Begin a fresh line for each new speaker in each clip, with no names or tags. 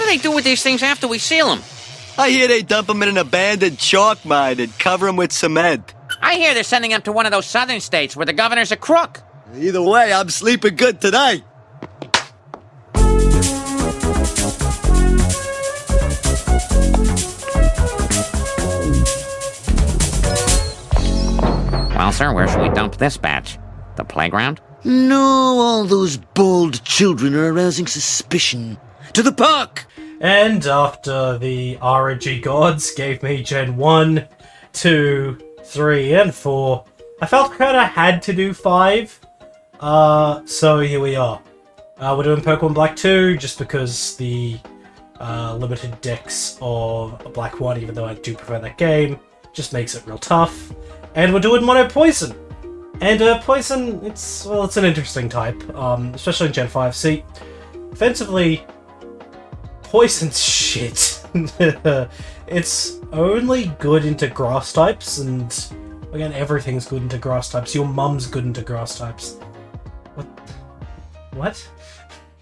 they do with these things after we seal them?
I hear they dump them in an abandoned chalk mine and cover them with cement.
I hear they're sending them to one of those southern states where the governor's a crook.
Either way, I'm sleeping good tonight.
Well, sir, where should we dump this batch? The playground?
No, all those bald children are arousing suspicion. To the park!
And after the RNG gods gave me Gen 1, 2, 3, and 4, I felt kinda had to do 5. So here we are. We're doing Pokemon Black 2, just because the limited decks of Black 1, even though I do prefer that game, just makes it real tough. And we're doing Mono Poison. And Poison, it's an interesting type, especially in Gen 5. See, offensively, Poison's shit. It's only good into grass types, and again, everything's good into grass types. Your mum's good into grass types. What?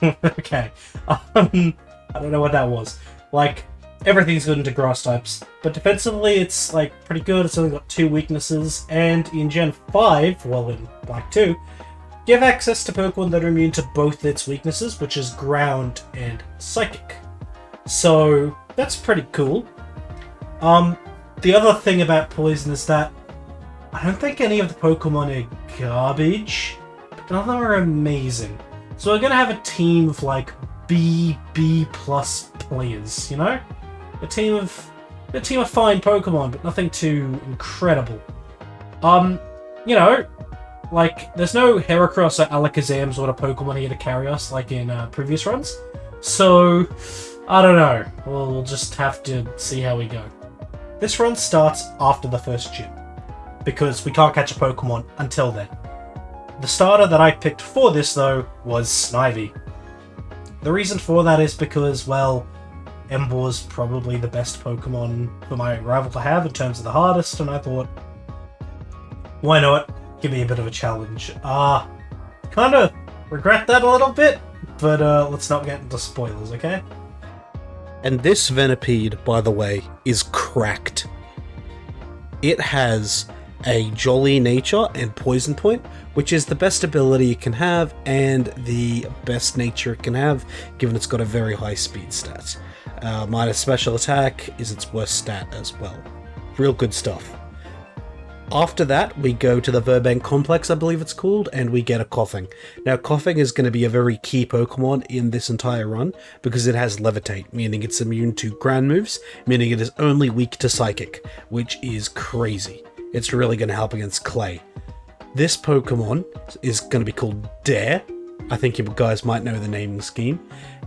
Okay. I don't know what that was. Like, everything's good into grass types, but defensively it's like pretty good. It's only got 2 weaknesses, and in Gen 5, well in Black 2, you have access to Pokemon that are immune to both its weaknesses, which is Ground and Psychic. So that's pretty cool. The other thing about Poison is that I don't think any of the Pokemon are garbage, but none of them are amazing. So we're gonna have a team of like B+ players, you know? A team of fine Pokemon, but nothing too incredible. You know, like, there's no Heracross or Alakazam sort of Pokemon here to carry us, like in previous runs. So, I don't know. We'll just have to see how we go. This run starts after the first gym, because we can't catch a Pokemon until then. The starter that I picked for this, though, was Snivy. The reason for that is because, well, Embor's probably the best Pokemon for my rival to have in terms of the hardest, and I thought, why not? Give me a bit of a challenge. Kind of regret that a little bit, but let's not get into spoilers, okay?
And this Venipede, by the way, is cracked. It has a Jolly Nature and Poison Point, which is the best ability it can have and the best nature it can have, given it's got a very high speed stat. Minus special attack is its worst stat as well. Real good stuff. After that, we go to the Verbank Complex, I believe it's called, and we get a Coughing. Now, Coughing is going to be a very key Pokemon in this entire run, because it has Levitate, meaning it's immune to ground moves, meaning it is only weak to Psychic, which is crazy. It's really going to help against Clay. This Pokemon is going to be called Dare. I think you guys might know the naming scheme.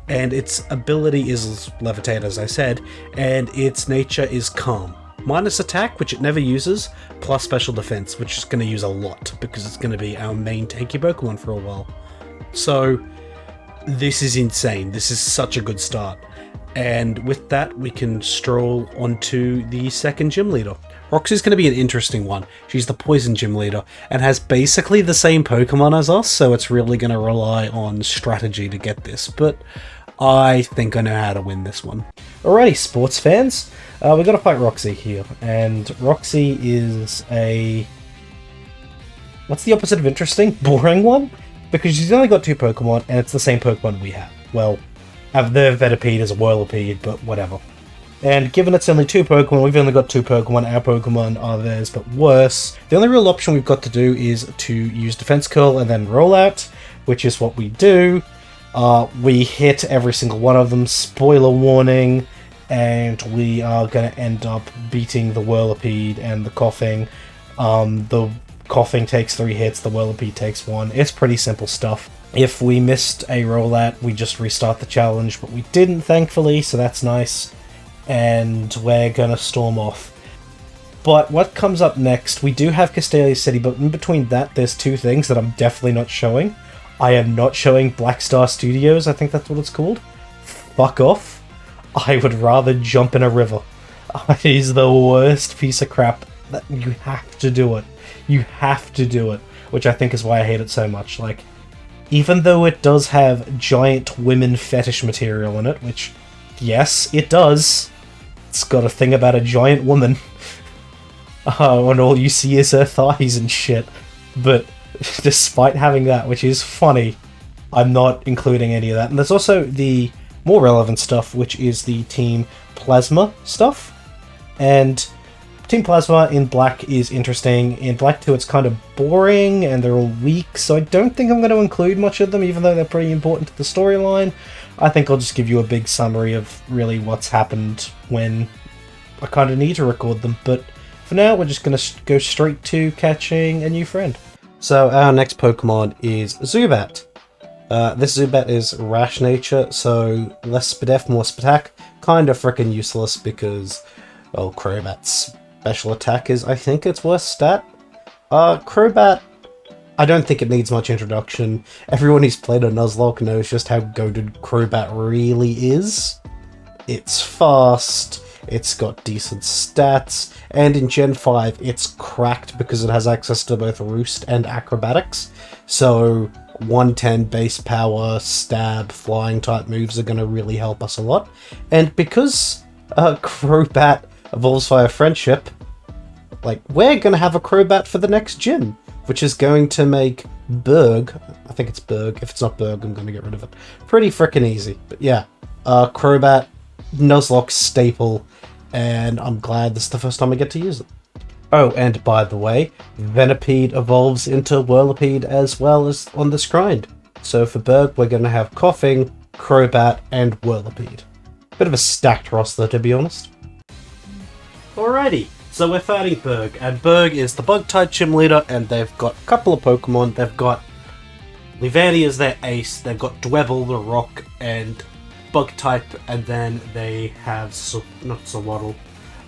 And its ability is Levitate, as I said, and its nature is Calm. Minus attack, which it never uses, plus special defense, which is going to use a lot, because it's going to be our main tanky Pokemon for a while. So, this is insane. This is such a good start. And with that, we can stroll onto the second gym leader. Roxy's going to be an interesting one. She's the Poison Gym Leader, and has basically the same Pokemon as us, so it's really going to rely on strategy to get this, but I think I know how to win this one. Alrighty, sports fans. We're going to fight Roxy here, and Roxy is a... what's the opposite of interesting? Boring one? Because she's only got 2 Pokemon, and it's the same Pokemon we have. Well, the Venipede is a Whirlipede, but whatever. And given it's only 2 Pokemon, we've only got 2 Pokemon, our Pokemon are theirs, but worse. The only real option we've got to do is to use Defense Curl and then Roll Out, which is what we do. We hit every single one of them, spoiler warning, and we are going to end up beating the Whirlipede and the Coughing. The Coughing takes 3 hits, the Whirlipede takes 1. It's pretty simple stuff. If we missed a rollout, we just restart the challenge, but we didn't, thankfully, so that's nice. And we're gonna storm off. But what comes up next, we do have Castelia City, but in between that, there's 2 things that I'm definitely not showing. I am not showing Black Star Studios, I think that's what it's called. Fuck off. I would rather jump in a river. It is the worst piece of crap. You have to do it. You have to do it. Which I think is why I hate it so much. Like, even though it does have giant women fetish material in it, which
Yes, it does. It's got a thing about a giant woman. And all you see is her thighs and shit. But despite having that, which is funny, I'm not including any of that. And there's also the more relevant stuff, which is the Team Plasma stuff. And Team Plasma in Black is interesting. In Black 2, it's kind of boring, and they're all weak, so I don't think I'm going to include much of them, even though they're pretty important to the storyline. I think I'll just give you a big summary of really what's happened when I kind of need to record them. But for now, we're just going to go straight to catching a new friend. So our next Pokemon is Zubat. This Zubat is Rash Nature, so less Spadef, more Spatak. Kind of freaking useless because, well, Crobat's special attack is, I think, its worst stat. Crobat, I don't think it needs much introduction. Everyone who's played a Nuzlocke knows just how goated Crobat really is. It's fast, it's got decent stats, and in Gen 5 it's cracked because it has access to both Roost and Acrobatics. So 110 base power, stab, flying type moves are going to really help us a lot. And because Crobat evolves via friendship, like, we're going to have a Crobat for the next gym, which is going to make Burgh, I think it's Burgh, if it's not Burgh, I'm going to get rid of it, pretty frickin' easy. But yeah, Crobat, Nuzlocke staple, and I'm glad this is the first time I get to use it. Oh, and by the way, Venipede evolves into Whirlipede as well as on this grind. So for Burgh, we're going to have Coughing, Crobat, and Whirlipede. Bit of a stacked roster, to be honest. Alrighty, so we're fighting Burgh, and Burgh is the Bug-type gym leader, and they've got a couple of Pokemon. They've got Leavanny as their ace, they've got Dwebble, the rock, and Bug-type, and then they have, not Swaddle,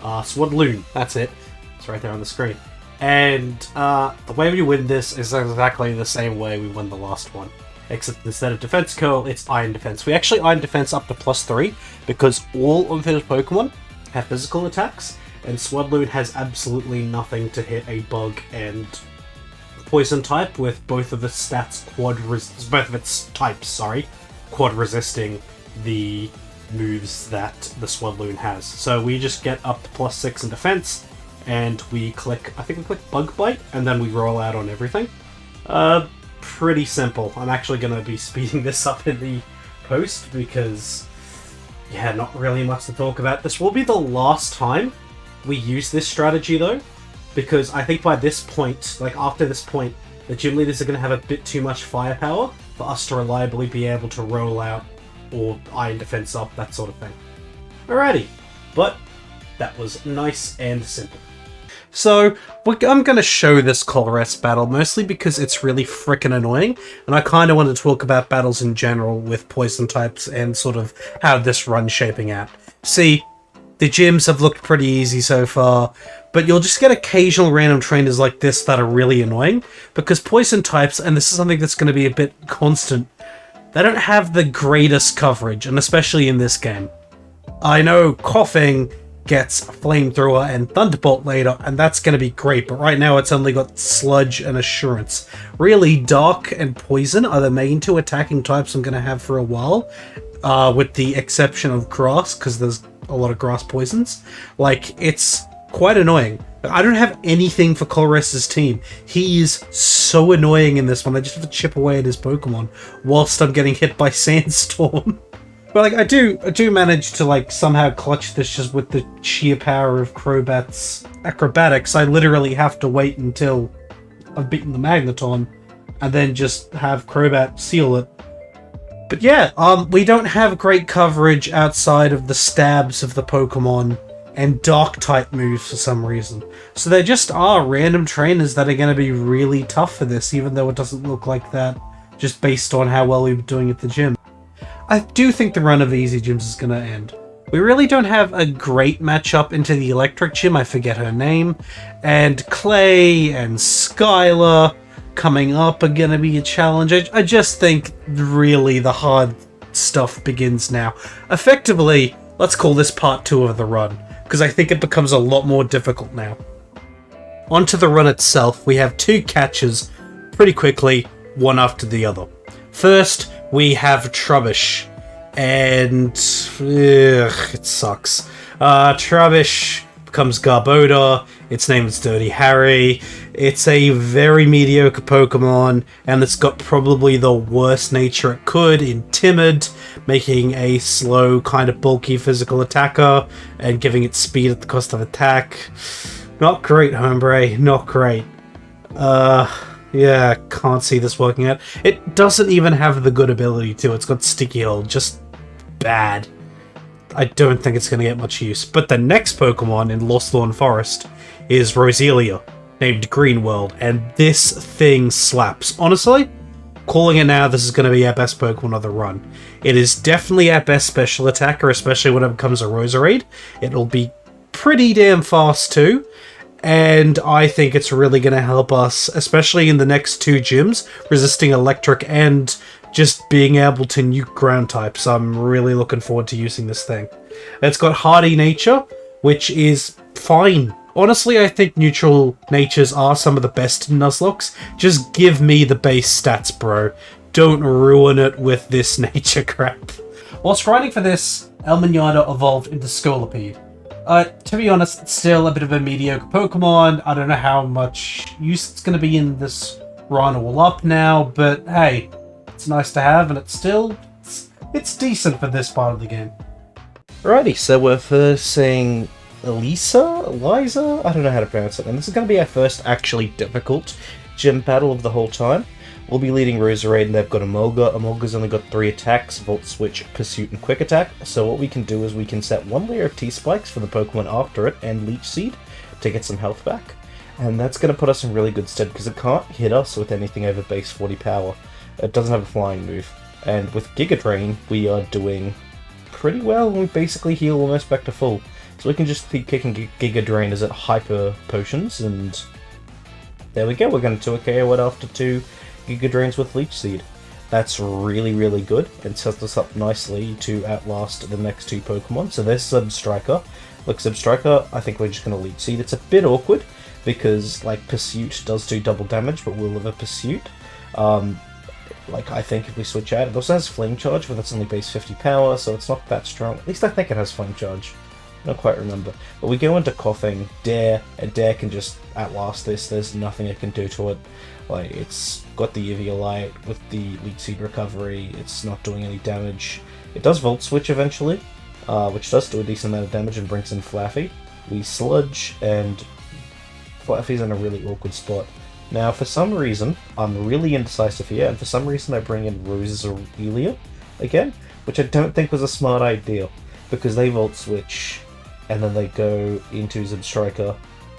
Swadloon, that's it. It's right there on the screen. And the way we win this is exactly the same way we won the last one. Except instead of Defense Curl, it's Iron Defense. We actually Iron Defense up to +3, because all unfinished Pokemon have physical attacks, and Swadloon has absolutely nothing to hit a Bug and Poison type, with both of its stats quad resisting the moves that the Swadloon has. So we just get up to +6 in defense, and we click, I think we click Bug Bite, and then we roll out on everything. Pretty simple. I'm actually going to be speeding this up in the post, because, yeah, not really much to talk about. This will be the last time we use this strategy, though, because I think by this point, like after this point, the gym leaders are going to have a bit too much firepower for us to reliably be able to roll out or Iron Defense up, that sort of thing. Alrighty, but that was nice and simple. So, I'm going to show this Colress battle, mostly because it's really frickin' annoying, and I kind of want to talk about battles in general with poison types and sort of how this run's shaping out. See, the gyms have looked pretty easy so far, but you'll just get occasional random trainers like this that are really annoying, because poison types, and this is something that's going to be a bit constant, they don't have the greatest coverage, and especially in this game. I know Coughing gets Flamethrower and Thunderbolt later, and that's going to be great, but right now it's only got Sludge and Assurance. Really, Dark and Poison are the main two attacking types I'm going to have for a while, with the exception of Grass, because there's a lot of Grass poisons. Like, it's quite annoying. I don't have anything for Colress's team. He is so annoying in this one. I just have to chip away at his Pokemon whilst I'm getting hit by Sandstorm. But like, I do manage to like somehow clutch this just with the sheer power of Crobat's acrobatics. I literally have to wait until I've beaten the Magneton and then just have Crobat seal it. But yeah, we don't have great coverage outside of the stabs of the Pokemon and Dark-type moves for some reason. So there just are random trainers that are going to be really tough for this, even though it doesn't look like that, just based on how well we were doing at the gym. I do think the run of easy gyms is going to end. We really don't have a great matchup into the electric gym, I forget her name, and Clay and Skyla coming up are going to be a challenge. I just think really the hard stuff begins now. Effectively, let's call this part 2 of the run, because I think it becomes a lot more difficult now. Onto the run itself, we have 2 catches pretty quickly, one after the other. First, we have Trubbish.
and it sucks. Trubbish becomes Garbodor. Its name is Dirty Harry. It's a very mediocre Pokemon, and it's got probably the worst nature it could in Timid, making a slow, kind of bulky physical attacker, and giving it speed at the cost of attack. Not great, hombre. Not great. Yeah, can't see this working out. It doesn't even have the good ability to. It's got Sticky Hold. Just bad. I don't think it's going to get much use. But the next Pokemon in Lostthorn Forest is Roselia, named Green World, and this thing slaps. Honestly, calling it now, this is going to be our best Pokemon of the run. It is definitely our best special attacker, especially when it becomes a Roserade. It'll be pretty damn fast too, and I think it's really going to help us, especially in the next two gyms, resisting electric and just being able to nuke ground types. I'm really looking forward to using this thing. It's got Hardy Nature, which is fine. Honestly, I think neutral natures are some of the best in Nuzlocke. Just give me the base stats, bro. Don't ruin it with this nature crap. Whilst grinding for this, Elmanyana evolved into Scolipede. To be honest, it's still a bit of a mediocre Pokemon. I don't know how much use it's going to be in this run all up now, but hey, it's nice to have, and it's decent for this part of the game.
Alrighty, so we're first seeing Elisa? I don't know how to pronounce it, and this is going to be our first actually difficult gym battle of the whole time. We'll be leading Roserade, and they've got Emolga. Emolga's only got 3 attacks, Volt Switch, Pursuit, and Quick Attack, so what we can do is we can set 1 layer of T-Spikes for the Pokemon after it, and Leech Seed to get some health back. And that's going to put us in really good stead, because it can't hit us with anything over base 40 power. It doesn't have a flying move. And with Giga Drain, we are doing pretty well, and we basically heal almost back to full. So we can just keep kicking Giga Drain as it Hyper Potions, and there we go, we're going to 2KO it after 2 Giga Drains with Leech Seed. That's really, really good, and sets us up nicely to outlast the next 2 Pokemon. So there's Substriker. Look, Substriker, I think we're just going to Leech Seed. It's a bit awkward, because, like, Pursuit does do double damage, but we'll live a Pursuit. I think if we switch out, it also has Flame Charge, but that's only base 50 power, so it's not that strong. At least I think it has Flame Charge. I don't quite remember. But we go into Coughing, Dare, and Dare can just outlast this. There's nothing it can do to it. Like, it's got the Eviolite with the Leech Seed recovery. It's not doing any damage. It does Volt Switch eventually, which does do a decent amount of damage and brings in Flaffy. We Sludge, and Flaffy's in a really awkward spot. Now, for some reason, I'm really indecisive here, and for some reason I bring in Roselia again, which I don't think was a smart idea, because they Volt Switch, and then they go into Zubstriker,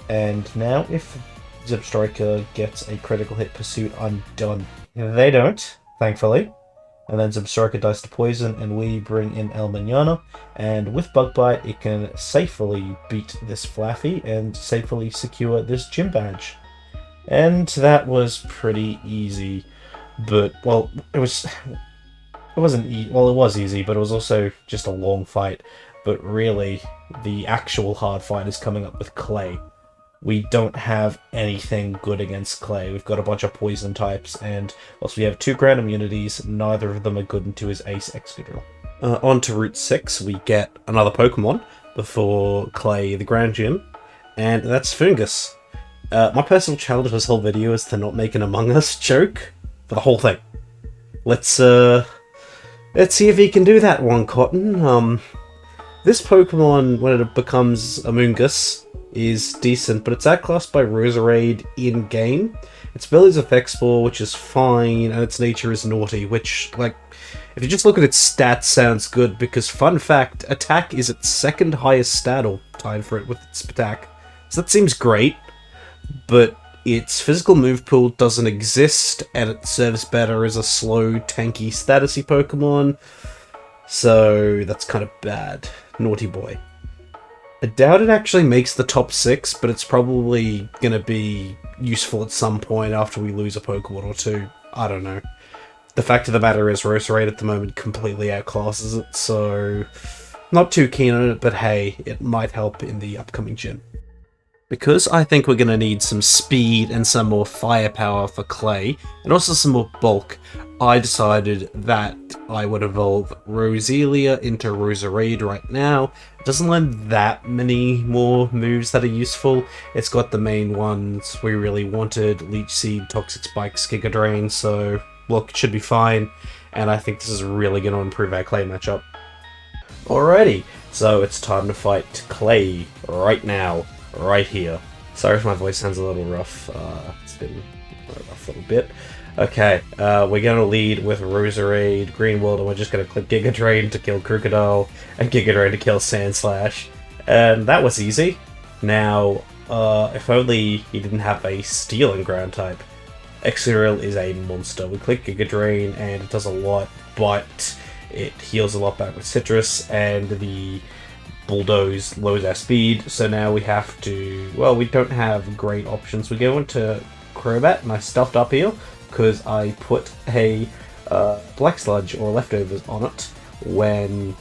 and now if Zubstriker gets a critical hit Pursuit, I'm done. They don't, thankfully, and then Zubstriker dies to Poison, and we bring in Elmanyana, and with Bug Bite, it can safely beat this Flaffy, and safely secure this Gym Badge. And that was pretty easy, but, well, it was easy, but it was also just a long fight. But really, the actual hard fight is coming up with Clay. We don't have anything good against Clay. We've got a bunch of poison types, and whilst we have 2 ground immunities, neither of them are good into his Ace Excadrill. On to Route 6, we get another Pokemon before Clay, the Grand Gym, and that's Fungus. My personal challenge for this whole video is to not make an Among Us joke for the whole thing. Let's see if he can do that one, Cotton. This Pokemon, when it becomes Among Us, is decent, but it's outclassed by Roserade in-game. Its ability is Effect Spore, which is fine, and its nature is Naughty, which, like, if you just look at its stats, sounds good, because, fun fact, attack is its 2nd highest stat, or tied for it with its attack. So that seems great. But its physical move pool doesn't exist, and it serves better as a slow, tanky, statusy Pokemon. So that's kind of bad. Naughty boy. I doubt it actually makes the top 6, but it's probably going to be useful at some point after we lose a Pokemon or 2. I don't know. The fact of the matter is Roserade at the moment completely outclasses it, so not too keen on it, but hey, it might help in the upcoming gym.
because I think we're going to need some speed and some more firepower for Clay, and also some more bulk, I decided that I would evolve Roselia into Roserade right now. It doesn't learn that many more moves that are useful. It's got the main ones we really wanted, Leech Seed, Toxic Spikes, Giga Drain, so look, it should be fine, and I think this is really going to improve our Clay matchup. Alrighty, so it's time to fight Clay right now, right here. Sorry if my voice sounds a little rough, it's been a rough little bit. Okay, we're going to lead with Roserade, Greenwald, and we're just going to click Giga Drain to kill Crocodile, and Giga Drain to kill Sandslash. And that was easy. Now, if only he didn't have a Steel and Ground type. Excadrill is a monster. We click Giga Drain, and it does a lot, but it heals a lot back with Citrus, and the Bulldoze lowers our speed, so now we have to... Well, we don't have great options. We go into Crobat, and I stuffed up here, because I put a Black Sludge or Leftovers on it when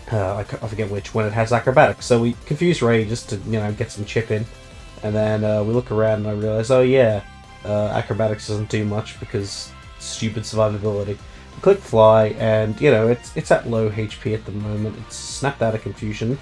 I forget which, when it has Acrobatics. So we confuse Ray just to, you know, get some chip in, and then we look around and I realize, oh yeah, Acrobatics doesn't do much because stupid survivability. We click Fly, and you know it's at low HP at the moment. It's snapped out of confusion.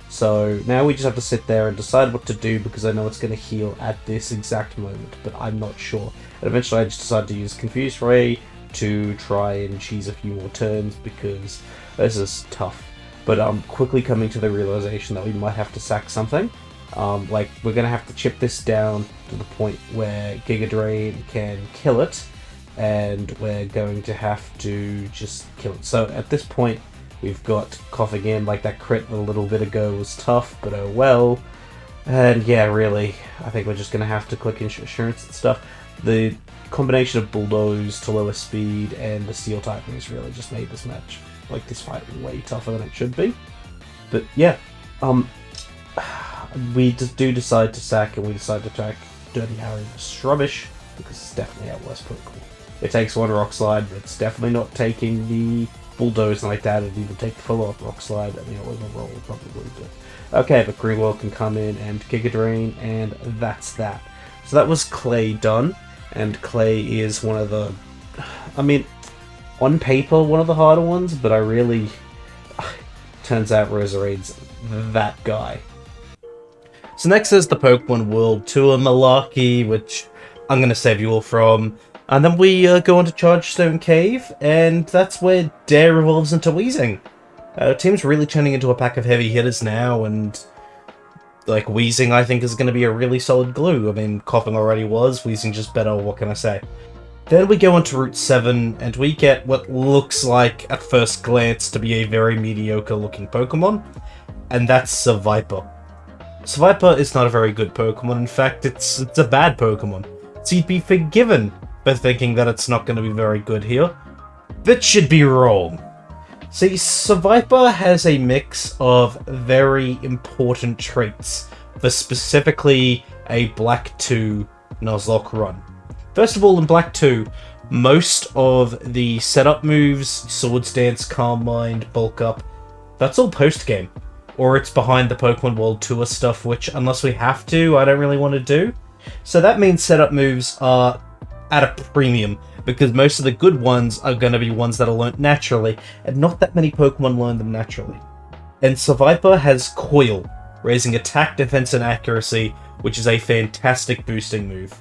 So now we just have to sit there and decide what to do, because I know it's going to heal at this exact moment, but I'm not sure. And eventually I just decided to use Confused Ray to try and cheese a few more turns, because this is tough. But I'm quickly coming to the realization that we might have to sack something. Like, we're going to have to chip this down to the point where Giga Drain can kill it, and we're going to have to just kill it. So at this point, we've got coughing in, like that crit a little bit ago was tough, but oh well. And yeah, really, I think we're just going to have to click Insurance and stuff. The combination of Bulldoze to lower speed and the Steel typing has really just made this match, like this fight, way tougher than it should be. But yeah, we just do decide to sack, and we decide to attack Dirty Harry with Shrubbish, because it's definitely our worst Pokemon. It takes one Rock Slide, but it's definitely not taking the Bulldoze like that. It'd even take the full-up Rock Slide. I mean, it was a roll, probably, but... Okay, but Greenwell can come in and Giga Drain, and that's that. So that was Clay done, and Clay is one of the... I mean, on paper, one of the harder ones, but I really... Turns out Roserade's that guy. So next is the Pokemon World Tour Malarkey, which I'm going to save you all from. And then we go on to Chargestone Cave, and that's where Dare evolves into Weezing. Team's really turning into a pack of heavy hitters now, and like Weezing I think is going to be a really solid glue. I mean, Coughing already was, Weezing just better, what can I say. Then we go on to Route 7, and we get what looks like, at first glance, to be a very mediocre looking Pokemon, and that's Seviper. Seviper is not a very good Pokemon, in fact it's a bad Pokemon. So you'd be forgiven for thinking that it's not going to be very good here. That should be wrong. See, Seviper has a mix of very important traits for specifically a Black 2 Nuzlocke run. First of all, in Black 2, most of the setup moves, Swords Dance, Calm Mind, Bulk Up, that's all post-game. Or it's behind the Pokemon World Tour stuff, which, unless we have to, I don't really want to do. So that means setup moves are at a premium, because most of the good ones are going to be ones that are learnt naturally, and not that many Pokemon learn them naturally. And Seviper has Coil, raising attack, defense, and accuracy, which is a fantastic boosting move.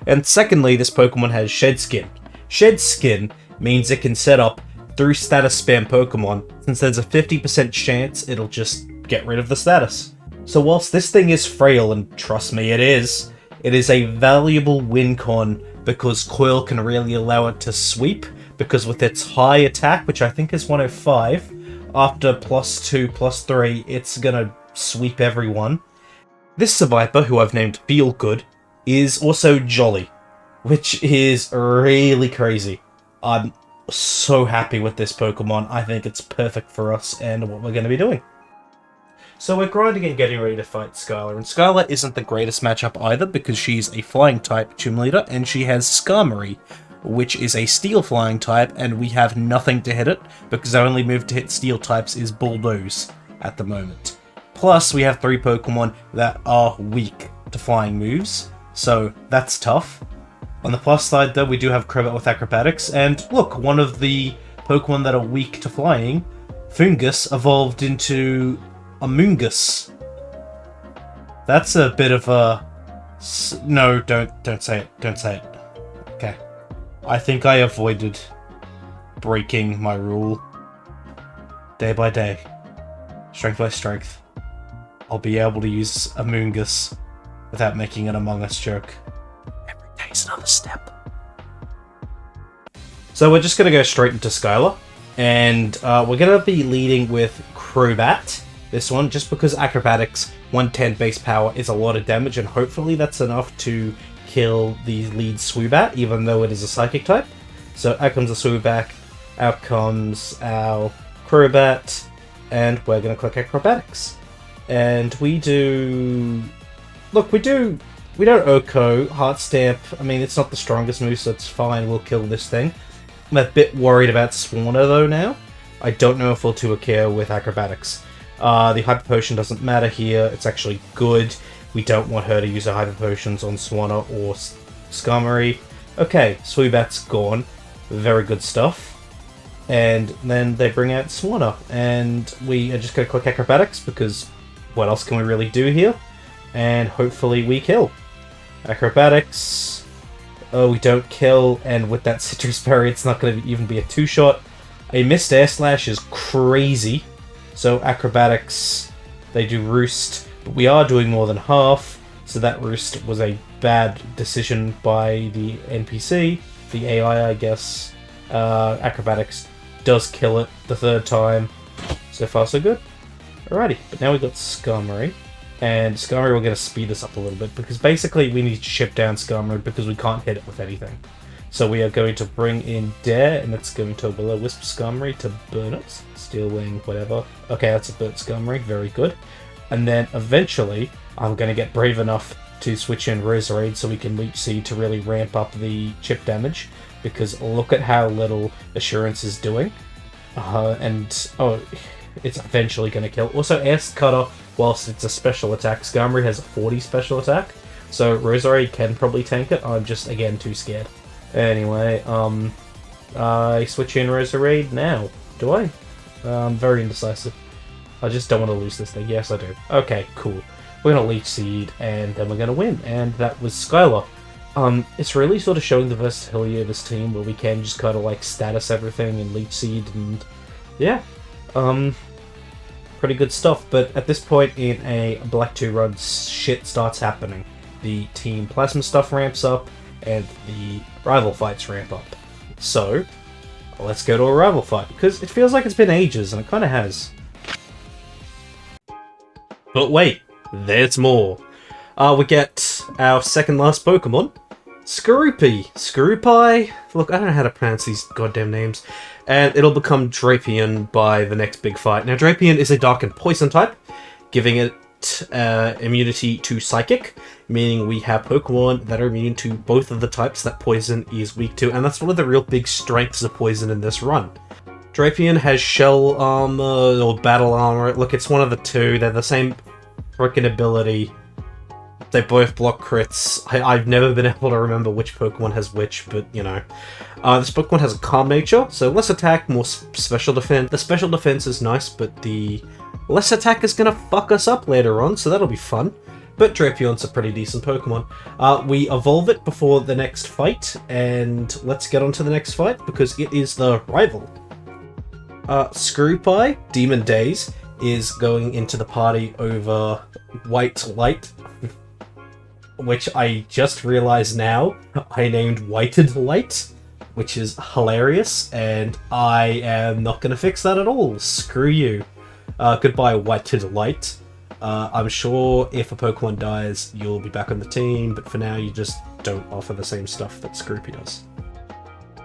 And secondly, this Pokemon has Shed Skin. Shed Skin means it can set up through status spam Pokemon, since there's a 50% chance it'll just get rid of the status. So whilst this thing is frail, and trust me it is a valuable win con, because Coil can really allow it to sweep, because with its high attack, which I think is 105, after +2, +3, it's gonna sweep everyone. This Seviper, who I've named Feel Good, is also Jolly, which is really crazy. I'm so happy with this Pokemon. I think it's perfect for us and what we're going to be doing. So we're grinding and getting ready to fight Skyla, and Skyla isn't the greatest matchup either, because she's a flying type gym leader, and she has Skarmory, which is a steel flying type, and we have nothing to hit it, because our only move to hit steel types is Bulldoze at the moment.
Plus, we have 3 Pokemon that are weak to flying moves, so that's tough. On the plus side, though, we do have Crobat with Acrobatics, and look, one of the Pokemon that are weak to flying, Fungus, evolved into a Moongus. That's a bit of a... No, don't say it. Don't say it. Okay. I think I avoided breaking my rule. Day by day, strength by strength, I'll be able to use a Moongus without making an Among Us joke. Every day's another step. So we're just going to go straight into Skyla, and we're going to be leading with Crobat, this one, just because Acrobatics 110 base power is a lot of damage, and hopefully that's enough to kill the lead Swoobat, even though it is a Psychic type. So out comes the Swoobat, out comes our Crobat, and we're going to click Acrobatics. And we do... Look, we don't Oko, Heart Stamp. I mean, it's not the strongest move, so it's fine, we'll kill this thing. I'm a bit worried about Swanna, though, now. I don't know if we'll 2-a with Acrobatics. The Hyper Potion doesn't matter here, it's actually good. We don't want her to use her Hyper Potions on Swanna or Skarmory. Okay, Swoobat's gone. Very good stuff. And then they bring out Swanna, and we are just going to click Acrobatics, because what else can we really do here? And hopefully we kill. Acrobatics. Oh, we don't kill, and with that Citrus Berry, it's not going to even be a 2-shot. A missed Air Slash is crazy. So Acrobatics, they do Roost, but we are doing more than half, so that Roost was a bad decision by the NPC, the AI, I guess. Acrobatics does kill it the 3rd time. So far, so good. Alrighty, but now we've got Skarmory. And Skarmory, we're going to speed this up a little bit, because basically we need to chip down Skarmory because we can't hit it with anything. So we are going to bring in Dare, and it's going to Will-O-Wisp Skarmory to burn it. Steel Wing, whatever. Okay, that's a burnt Skarmory, very good. And then eventually, I'm going to get brave enough to switch in Roserade so we can Leech Seed to really ramp up the chip damage. Because look at how little Assurance is doing. It's eventually going to kill. Also, Air Cutter, whilst it's a special attack, Skarmory has a 40 special attack. So Roserade can probably tank it. I'm just, again, too scared. Anyway, I switch in Roserade now. Do I? I'm very indecisive. I just don't want to lose this thing. Yes, I do. Okay, cool. We're going to Leech Seed, and then we're going to win. And that was Skyla. It's really sort of showing the versatility of this team, where we can just kind of like status everything and Leech Seed, and yeah, pretty good stuff. But at this point in a Black 2 run, shit starts happening. The Team Plasma stuff ramps up, and the rival fights ramp up. So, let's go to a rival fight, because it feels like it's been ages, and it kind of has. But wait, there's more. We get our second last Pokemon, Skorupi. Look, I don't know how to pronounce these goddamn names. And it'll become Drapion by the next big fight. Now, Drapion is a Dark and Poison type, giving it immunity to Psychic, meaning we have Pokemon that are immune to both of the types that Poison is weak to, and that's one of the real big strengths of Poison in this run. Drapion has Shell Armor, or Battle Armor. Look, it's one of the two. They're the same freaking ability. They both block crits. I've never been able to remember which Pokemon has which, but, you know. This Pokemon has a Calm Nature, so less attack, more special defense. The special defense is nice, but the less attack is gonna fuck us up later on, so that'll be fun. But Drapion's a pretty decent Pokemon. We evolve it before the next fight, and let's get on to the next fight, because it is the rival. Skorupi, Demon Days, is going into the party over White Light, which I just realized now I named Whited Light, which is hilarious, and I am not going to fix that at all. Screw you. Goodbye, Whited Light. I'm sure if a Pokemon dies, you'll be back on the team, but for now you just don't offer the same stuff that Skorupi does.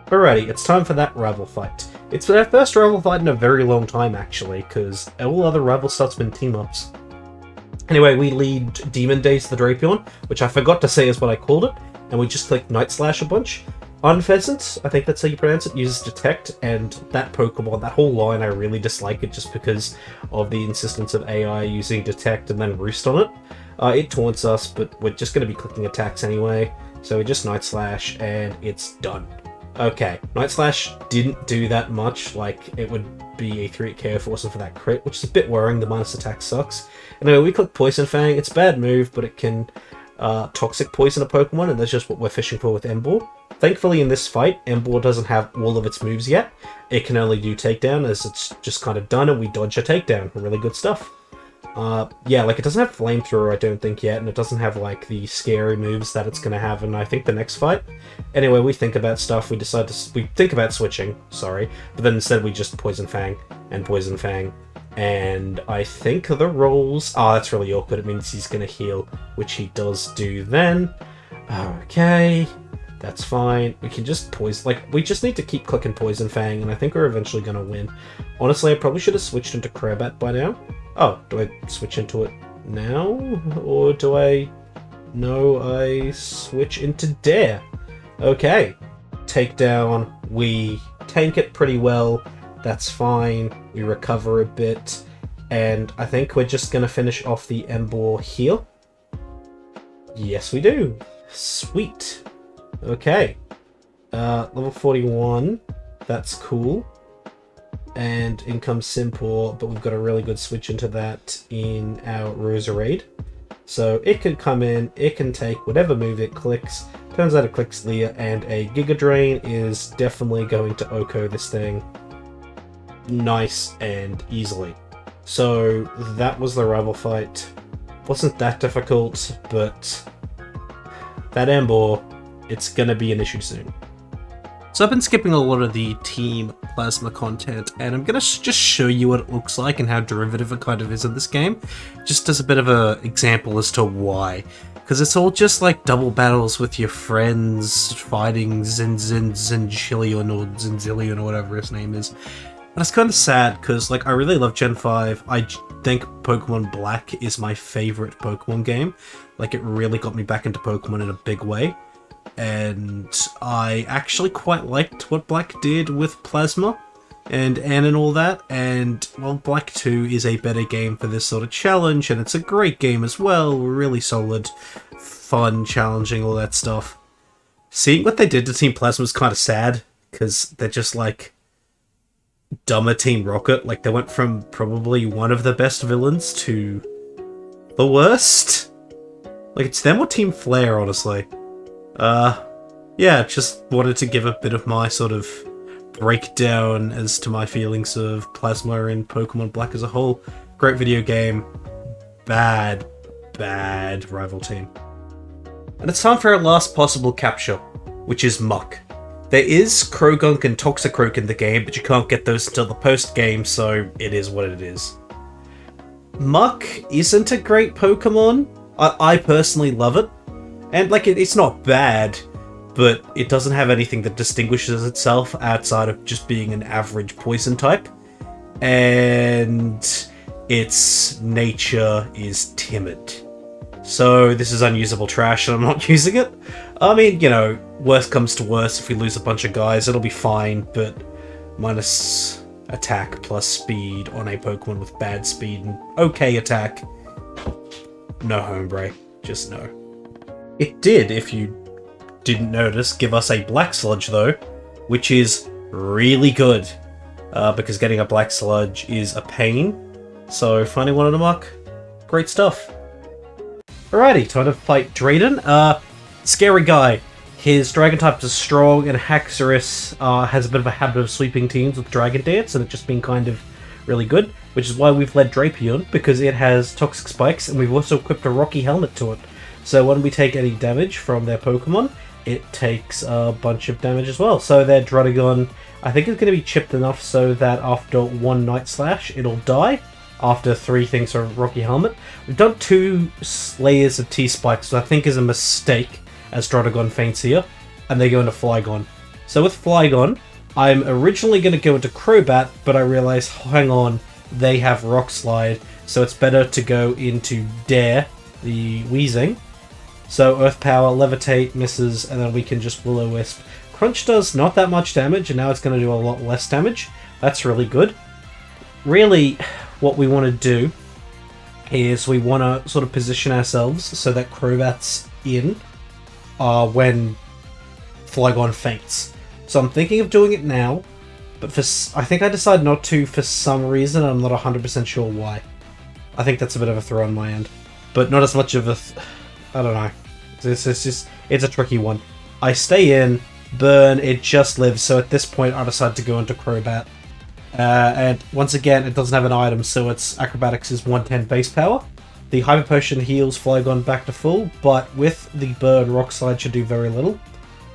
Alrighty, it's time for that rival fight. It's our first rival fight in a very long time, actually, because all other rival stuff's been team-ups. Anyway, we lead Demon Days the Drapion, which I forgot to say is what I called it, and we just click Night Slash a bunch, Unpheasant, I think that's how you pronounce it, uses Detect, and that Pokemon, that whole line, I really dislike it just because of the insistence of AI using Detect and then Roost on it. It taunts us, but we're just going to be clicking attacks anyway, so we just Night Slash, and it's done. Okay, Night Slash didn't do that much, like, it would be a 3-hit KO if it wasn't for that crit, which is a bit worrying, the minus attack sucks. Anyway, we click Poison Fang, it's a bad move, but it can Toxic Poison a Pokemon, and that's just what we're fishing for with Emboar. Thankfully in this fight, Emboar doesn't have all of its moves yet. It can only do Takedown, as it's just kind of done, and we dodge a Takedown. Really good stuff. Yeah, like, it doesn't have Flamethrower, I don't think, yet, and it doesn't have, like, the scary moves that it's gonna have in, I think, the next fight. Anyway, we think about stuff, we think about switching, sorry, but then instead we just Poison Fang, and I think the rolls... Oh, that's really awkward, it means he's gonna heal, which he does do then. Okay... That's fine. We can just poison... Like, we just need to keep clicking Poison Fang, and I think we're eventually going to win. Honestly, I probably should have switched into Crobat by now. Oh, do I switch into it now? Or do I... No, I switch into Dare. Okay. Takedown. We tank it pretty well. That's fine. We recover a bit. And I think we're just going to finish off the Emboar here. Yes, we do. Sweet. Okay, level 41, that's cool, and in comes Simpor, but we've got a really good switch into that in our Roserade. So it can come in, it can take whatever move it clicks, turns out it clicks Leer, and a Giga Drain is definitely going to OHKO this thing nice and easily. So that was the rival fight. Wasn't that difficult, but that Emboar, it's gonna be an issue soon.
So I've been skipping a lot of the Team Plasma content, and I'm gonna just show you what it looks like and how derivative it kind of is in this game, just as a bit of an example as to why. Because it's all just like double battles with your friends fighting Zinzillion or Zinzillion or whatever his name is. And it's kind of sad because, like, I really love Gen 5. I think Pokemon Black is my favorite Pokemon game. Like, it really got me back into Pokemon in a big way. And I actually quite liked what Black did with Plasma and all that, and well, Black 2 is a better game for this sort of challenge, and it's a great game as well, really solid, fun, challenging, all that stuff. Seeing what they did to Team Plasma was kind of sad, because they're just like dumber Team Rocket, like they went from probably one of the best villains to the worst. Like, it's them or Team Flare, honestly. Yeah, just wanted to give a bit of my sort of breakdown as to my feelings of Plasma and Pokemon Black as a whole. Great video game. Bad rival team. And it's time for our last possible capture, which is Muck. There is Krogunk and Toxicroak in the game, but you can't get those until the post-game, so it is what it is. Muck isn't a great Pokemon. I personally love it. And, like, it's not bad, but it doesn't have anything that distinguishes itself outside of just being an average poison type. And its nature is timid. So this is unusable trash and I'm not using it. I mean, you know, worst comes to worst, if we lose a bunch of guys, it'll be fine, but minus attack plus speed on a Pokemon with bad speed and okay attack. No hombre, just no. It did, if you didn't notice, give us a Black Sludge though, which is really good, because getting a Black Sludge is a pain, so finding one on a Muck, great stuff. Alrighty, time to fight Drayden. Scary guy. His Dragon type is strong, and Haxorus has a bit of a habit of sweeping teams with Dragon Dance, and it's just been kind of really good, which is why we've led Drapion, because it has Toxic Spikes, and we've also equipped a Rocky Helmet to it. So when we take any damage from their Pokemon, it takes a bunch of damage as well. So their Druddigon, I think, is going to be chipped enough so that after one Night Slash, it'll die. After 3 things from Rocky Helmet. We've done 2 layers of T-Spikes, which I think is a mistake, as Druddigon faints here, and they go into Flygon. So with Flygon, I'm originally going to go into Crobat, but I realised, hang on, they have Rock Slide, so it's better to go into Dare, the Weezing. So Earth Power, Levitate, misses, and then we can just Will-O-Wisp, Crunch does not that much damage, and now it's going to do a lot less damage. That's really good. Really, what we want to do is we want to sort of position ourselves so that Crobat's in when Flygon faints. So I'm thinking of doing it now, but I think I decided not to for some reason. I'm not 100% sure why. I think that's a bit of a throw on my end, but not as much of a... I don't know. It's a tricky one. I stay in, burn, it just lives, so at this point I decide to go into Crobat. And once again, it doesn't have an item, so its Acrobatics is 110 base power. The Hyper Potion heals Flygon back to full, but with the burn, Rock Slide should do very little.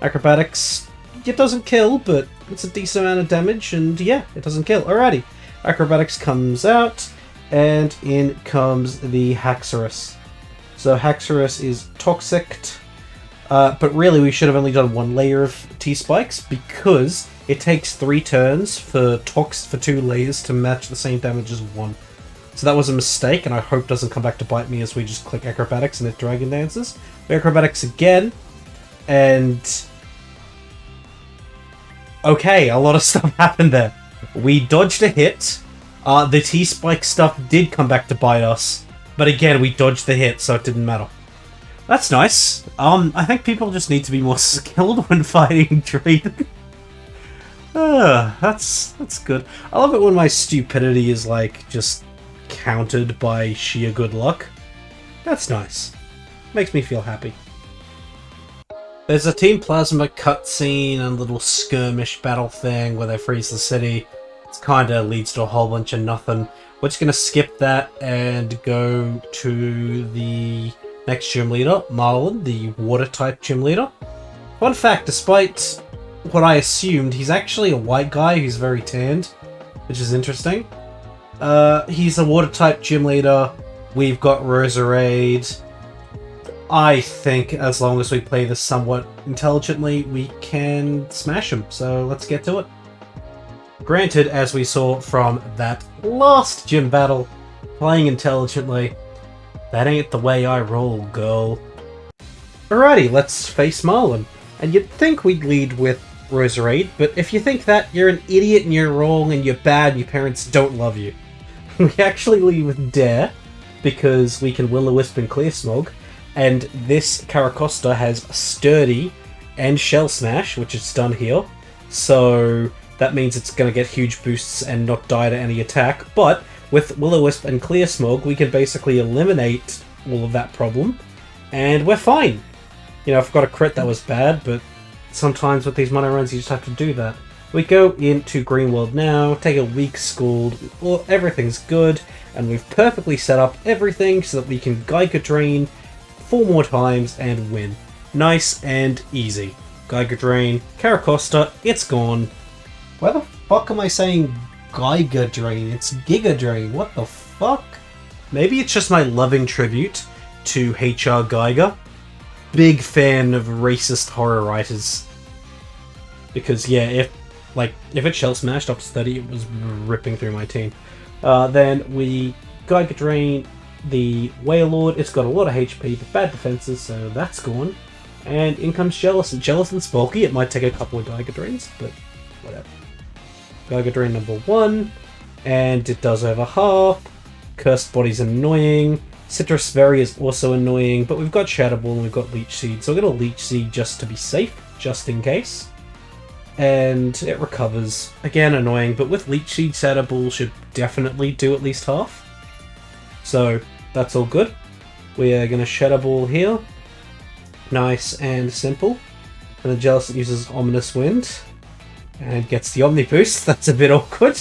Acrobatics, it doesn't kill, but it's a decent amount of damage, and yeah, it doesn't kill. Alrighty, Acrobatics comes out, and in comes the Haxorus. So Haxorus is Toxic, but really we should have only done one layer of T-Spikes, because it takes 3 turns for 2 layers to match the same damage as 1. So that was a mistake, and I hope doesn't come back to bite me as we just click Acrobatics and it Dragon Dances. Acrobatics again, and... okay, a lot of stuff happened there. We dodged a hit. The T-Spike stuff did come back to bite us, but again, we dodged the hit, so it didn't matter. That's nice. I think people just need to be more skilled when fighting Drayden. That's good. I love it when my stupidity is, like, just countered by sheer good luck. That's nice. Makes me feel happy. There's a Team Plasma cutscene and little skirmish battle thing where they freeze the city. It kinda leads to a whole bunch of nothing. We're just gonna skip that and go to the next gym leader, Marlon, the water-type gym leader. Fun fact, despite what I assumed, he's actually a white guy who's very tanned, which is interesting. He's a water-type gym leader. We've got Roserade. I think as long as we play this somewhat intelligently, we can smash him, so let's get to it. Granted, as we saw from that last gym battle, playing intelligently, that ain't the way I roll, girl. Alrighty, let's face Marlon. And you'd think we'd lead with Roserade, but if you think that, you're an idiot and you're wrong and you're bad and your parents don't love you. We actually lead with Dare, because we can Will-O-Wisp and Clear Smog, and this Caracosta has Sturdy and Shell Smash, which is done here, so that means it's going to get huge boosts and not die to any attack, but with Will-O-Wisp and Clear Smog, we can basically eliminate all of that problem, and we're fine. You know, if I've got a crit, that was bad, but sometimes with these mono runs, you just have to do that. We go into Green World now, take a weak Scald, everything's good, and we've perfectly set up everything so that we can Geiger Drain 4 more times and win. Nice and easy. Geiger Drain, Caracosta, it's gone. Why the fuck am I saying Geiger Drain? It's Giga Drain, what the fuck? Maybe it's just my loving tribute to HR Geiger. Big fan of racist horror writers. Because yeah, if it Shell Smashed up to 30, it was ripping through my team. Then we Geiger Drain the Wailord. It's got a lot of HP, but bad defenses, so that's gone. And in comes Jellicent. Jellicent's bulky, it might take a couple of Geiger Drains, but whatever. Geiger Drain number 1, and it does over half. Cursed Body's annoying. Citrus Berry is also annoying, but we've got Shadow Ball and we've got Leech Seed, so we're going to Leech Seed just to be safe, just in case. And it recovers. Again, annoying, but with Leech Seed, Shadow Ball should definitely do at least half. So, that's all good. We are going to Shadow Ball here. Nice and simple. And the Jellicent uses Ominous Wind. And gets the Omni Boost. That's a bit awkward.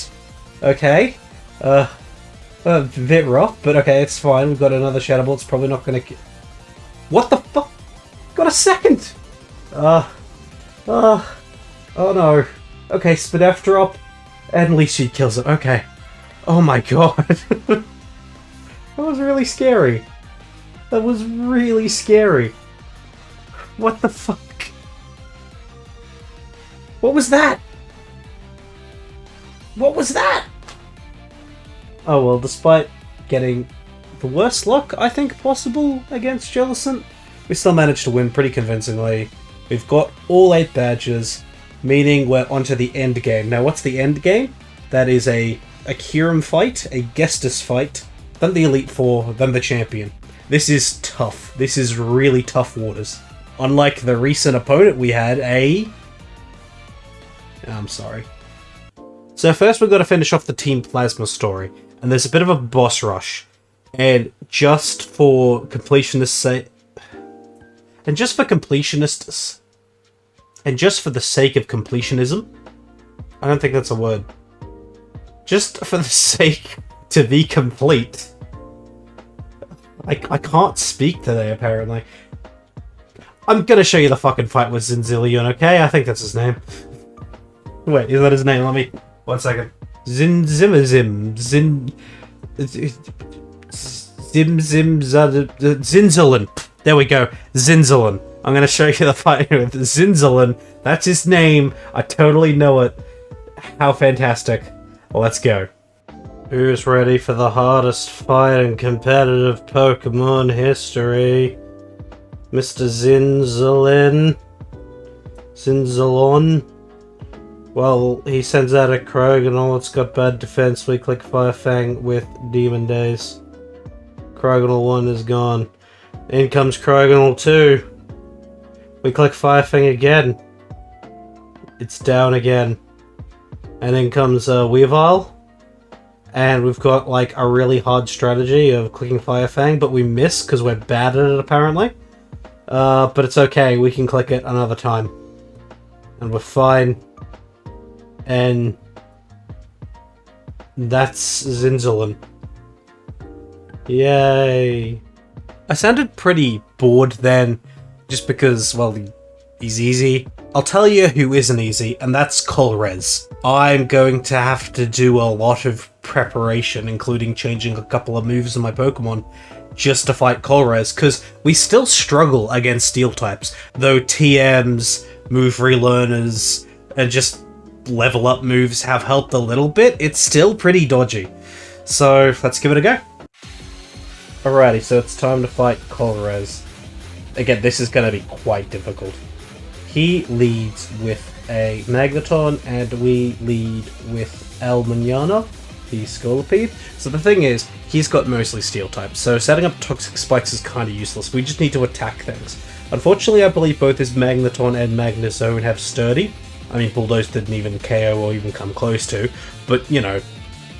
Okay. A bit rough, but okay, it's fine. We've got another Shadow Ball. It's probably not going to... What the fuck? Got a second! Oh no. Okay, Spin F drop. And Leech Seed kills it. Okay. Oh my god. That was really scary. That was really scary. What the fuck? What was that? What was that? Oh well, despite getting the worst luck, I think, possible against Jellicent, we still managed to win pretty convincingly. We've got all 8 badges. meaning we're onto the end game. Now, what's the end game? That is a Kyurem fight, a Ghetsis fight, then the Elite Four, then the Champion. This is tough. This is really tough waters. Unlike the recent opponent we had, I'm sorry. So first we've got to finish off the Team Plasma story, and there's a bit of a boss rush. And just for completionists' sake... And just for completionists... And just for the sake of completionism... I don't think that's a word. Just for the sake to be complete... I can't speak today, apparently. I'm gonna show you the fucking fight with Zinzillion, okay? I think that's his name. Wait, is that his name? Let me... 1 second. Zinzillion. There we go. Zinzillion. I'm gonna show you the fight with Zinzillion. That's his name. I totally know it. How fantastic. Let's go. Who's ready for the hardest fight in competitive Pokemon history? Mr. Zinzillion? Zinzillion? Well, he sends out a Croagonal. It's got bad defense. We click Fire Fang with Demon Days. Croagonal 1 is gone. In comes Croagonal 2. We click Fire Fang again. It's down again. And in comes Weavile. And we've got like a really hard strategy of clicking Fire Fang, but we miss because we're bad at it apparently. But it's okay, we can click it another time. And we're fine. And that's Zinzillion. Yay. I sounded pretty bored then, just because, well, he's easy. I'll tell you who isn't easy, and that's Colress. I'm going to have to do a lot of preparation, including changing a couple of moves in my Pokemon, just to fight Colress, because we still struggle against Steel types, though TMs, move relearners, and just level up moves have helped a little bit, it's still pretty dodgy. So let's give it a go. Alrighty, so it's time to fight Colress. Again, this is going to be quite difficult. He leads with a Magneton, and we lead with El Manana, the Scolipede. So the thing is, he's got mostly Steel types, so setting up Toxic Spikes is kind of useless. We just need to attack things. Unfortunately, I believe both his Magneton and Magnezone have Sturdy. I mean, Bulldoze didn't even KO or even come close to, but, you know,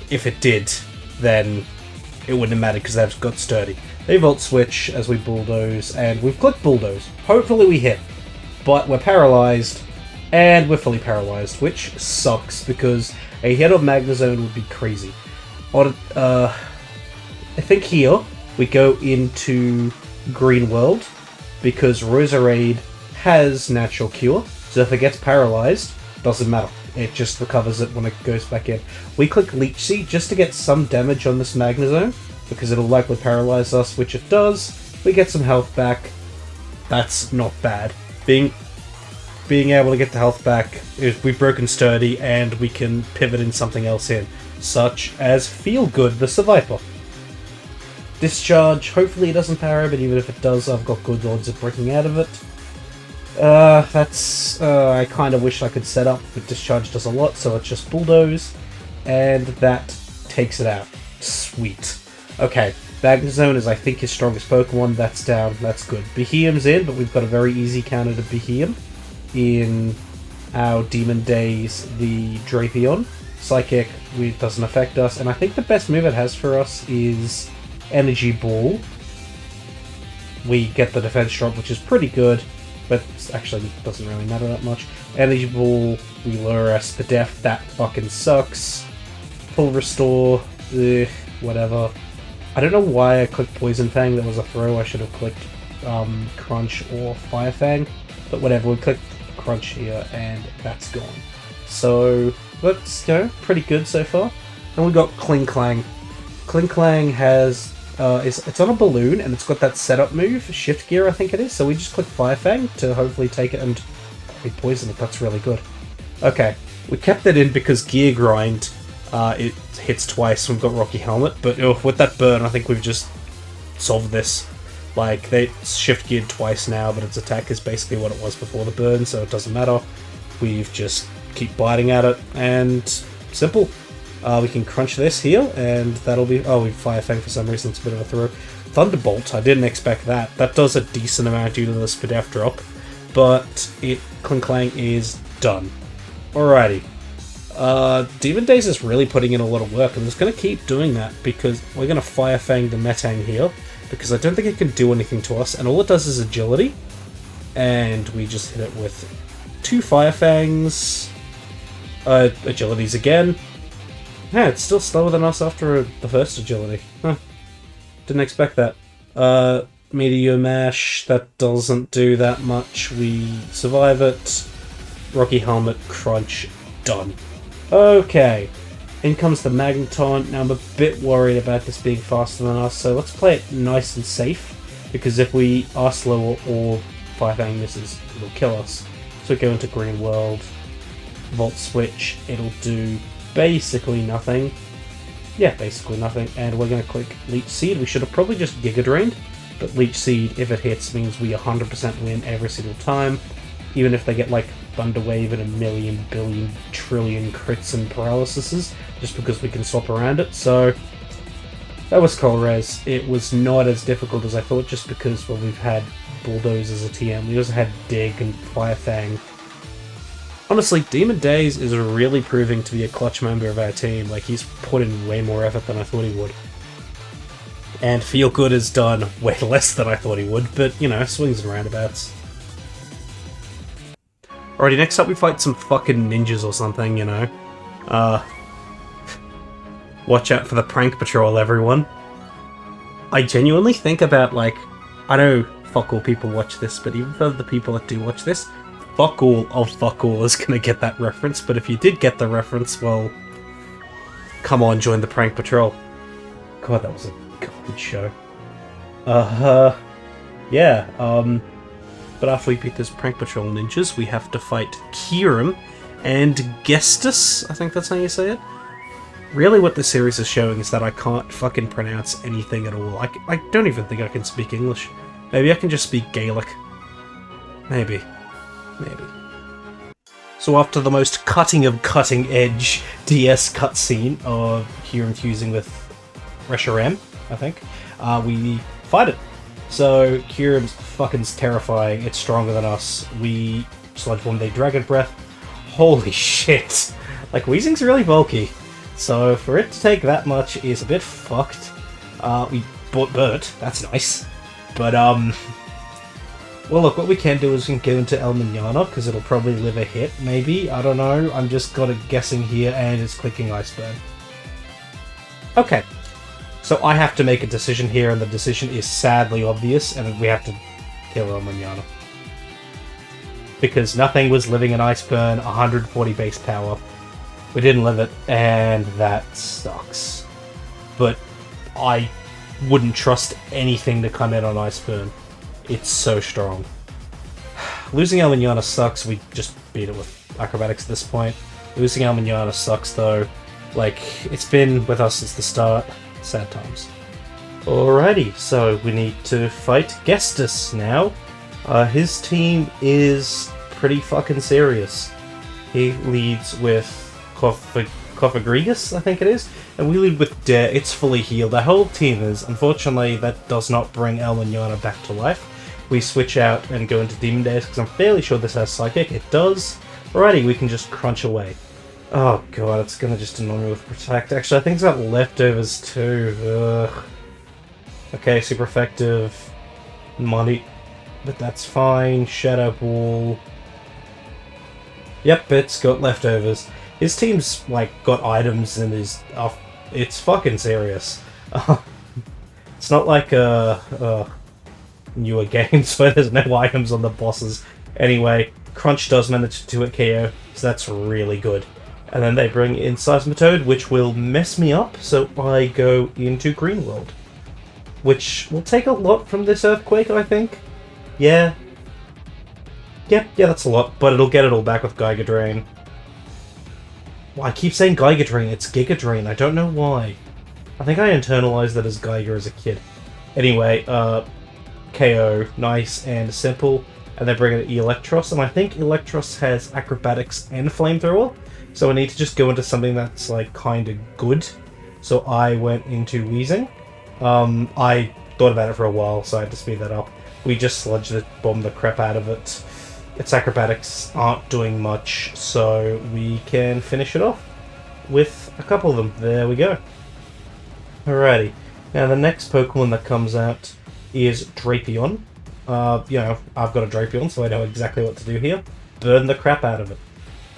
if it did, then it wouldn't have mattered because they've got Sturdy. They Volt Switch as we Bulldoze, and we've clicked Bulldoze. Hopefully we hit. But we're paralyzed, and we're fully paralyzed, which sucks, because a hit on Magnezone would be crazy. I think here we go into Green World, because Roserade has Natural Cure, so if it gets paralyzed, doesn't matter. It just recovers it when it goes back in. We click Leech Seed just to get some damage on this Magnezone, because it'll likely paralyze us, which it does. We get some health back. That's not bad. Being able to get the health back, we've broken Sturdy, and we can pivot in something else in, such as Feel Good, the Survivor. Discharge, hopefully it doesn't para, but even if it does, I've got good odds of breaking out of it. I kind of wish I could set up, but Discharge does a lot, so it's just Bulldoze, and that takes it out. Sweet. Okay, Magnezone is, I think, his strongest Pokemon. That's down. That's good. Beheeyem's in, but we've got a very easy counter to Beheeyem in our Demon Days, the Drapion. Psychic, it doesn't affect us, and I think the best move it has for us is Energy Ball. We get the defense drop, which is pretty good, but actually it doesn't really matter that much. Energy Ball, we lure us to death. That fucking sucks. Full Restore, whatever. I don't know why I clicked Poison Fang. That was a throw. I should have clicked Crunch or Fire Fang, but whatever. We clicked Crunch here, and that's gone. So that's, you know, pretty good so far. And we got Kling Clang. Kling Clang has it's on a balloon, and it's got that setup move, Shift Gear, I think it is. So we just click Fire Fang to hopefully take it and poison it. That's really good. Okay, we kept it in because Gear Grind. It hits twice. We've got Rocky Helmet, but with that burn, I think we've just solved this. Like, they shift geared twice now, but its attack is basically what it was before the burn, so it doesn't matter. we've just keep biting at it, and simple. We can crunch this here, and that'll be... Oh, we Fire Fang for some reason, it's a bit of a throw. Thunderbolt, I didn't expect that. That does a decent amount due to the Spadef drop, but Clink Clang is done. Alrighty. Demon Days is really putting in a lot of work, and it's going to keep doing that, because we're going to Fire Fang the Metang here, because I don't think it can do anything to us, and all it does is agility, and we just hit it with 2 Fire Fangs, agilities again. Yeah, it's still slower than us after the first agility. Huh. Didn't expect that. Meteor Mash, that doesn't do that much. We survive it. Rocky Helmet, Crunch, done. Okay. In comes the Magneton. Now I'm a bit worried about this being faster than us, so let's play it nice and safe, because if we are slower or Fire Fang misses, it'll kill us. So we go into Green World. Volt Switch, it'll do basically nothing. Yeah, basically nothing. And we're going to click Leech Seed. We should have probably just Giga Drained, but Leech Seed, if it hits, means we 100% win every single time. Even if they get like Thunder Wave and a million, billion, trillion crits and paralyses, just because we can swap around it. So that was Colress. It was not as difficult as I thought, just because, well, we've had Bulldoze as a TM. We also had Dig and Fire Fang. Honestly, Demon Days is really proving to be a clutch member of our team. Like, he's put in way more effort than I thought he would. And Feel Good has done way less than I thought he would, but, you know, swings and roundabouts. Alrighty, next up we fight some fucking ninjas or something, you know. Watch out for the prank patrol, everyone. I genuinely think about, like, I know fuck all people watch this, but even for the people that do watch this, fuck all of fuck all is gonna get that reference, but if you did get the reference, well, come on, join the prank patrol. God, that was a good show. But after we beat those prank patrol ninjas, we have to fight Kieran and Ghetsis, I think that's how you say it. Really what this series is showing is that I can't fucking pronounce anything at all. I don't even think I can speak English. Maybe I can just speak Gaelic. Maybe. So after the most cutting of cutting-edge DS cutscene of Kieran fusing with Reshiram, I think, we fight it. So Kieran's fucking terrifying, it's stronger than us. We Sludge Bomb their Dragon Breath. Holy shit! Like, Weezing's really bulky. So for it to take that much is a bit fucked. We bought Bert, that's nice. But, well, look, what we can do is we can go into El Manana, because it'll probably live a hit, maybe? I don't know. I'm just got a guessing here, and it's clicking Iceberg. Okay. So I have to make a decision here, and the decision is sadly obvious, and we have to kill El Manana. Because nothing was living in Iceburn, 140 base power. We didn't live it, and that sucks. But I wouldn't trust anything to come in on Iceburn. It's so strong. Losing El Manana sucks, we just beat it with acrobatics at this point. Losing El Manana sucks though. Like, it's been with us since the start. Sad times. Alrighty, so we need to fight Ghetsis now. His team is pretty fucking serious. He leads with Cofagrigus, I think it is, and we lead with Dare. It's fully healed. Our whole team is. Unfortunately, that does not bring El Manana back to life. We switch out and go into Demon Days, because I'm fairly sure this has Psychic. It does. Alrighty, we can just crunch away. Oh god, it's gonna just annoy me with Protect. Actually, I think it's got leftovers too. Ugh. Okay, super effective. Money. But that's fine. Shadow Ball. Yep, it's got leftovers. His team's, like, got items and is... it's fucking serious. It's not like, newer games where there's no items on the bosses. Anyway, Crunch does manage to hit KO, so that's really good. And then they bring in Seismitoad, which will mess me up, so I go into Green World. Which will take a lot from this Earthquake, I think. Yeah. Yeah, that's a lot, but it'll get it all back with Giga Drain. Well, I keep saying Giga Drain, it's Giga Drain, I don't know why. I think I internalized that as Giga as a kid. Anyway, KO, nice and simple.
and then bring in Electros, and I think Electros has Acrobatics and Flamethrower, so I need to just go into something that's like kind of good. So I went into Wheezing. I thought about it for a while, so I had to speed that up. We just sludged it, bombed the crap out of it. Its acrobatics aren't doing much, so we can finish it off with a couple of them. There we go. Alrighty. Now the next Pokemon that comes out is Drapion. You know, I've got a Drapion, so I know exactly what to do here. Burn the crap out of it.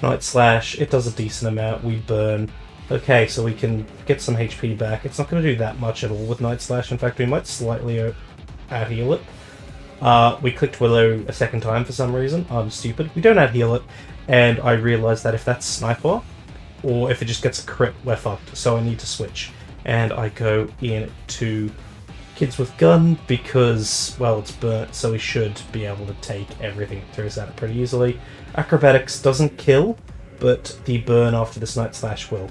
Night Slash, it does a decent amount. We burn. Okay, so we can get some HP back. It's not going to do that much at all with Night Slash. In fact, we might slightly out-heal it. We clicked Willow a second time for some reason. I'm stupid. We don't out-heal it, and I realised that if that's Sniper, or if it just gets a crit, we're fucked. So I need to switch. And I go into Kids with Gun because, well, it's burnt, so we should be able to take everything it throws at it pretty easily. Acrobatics doesn't kill, but the burn after this Night Slash will.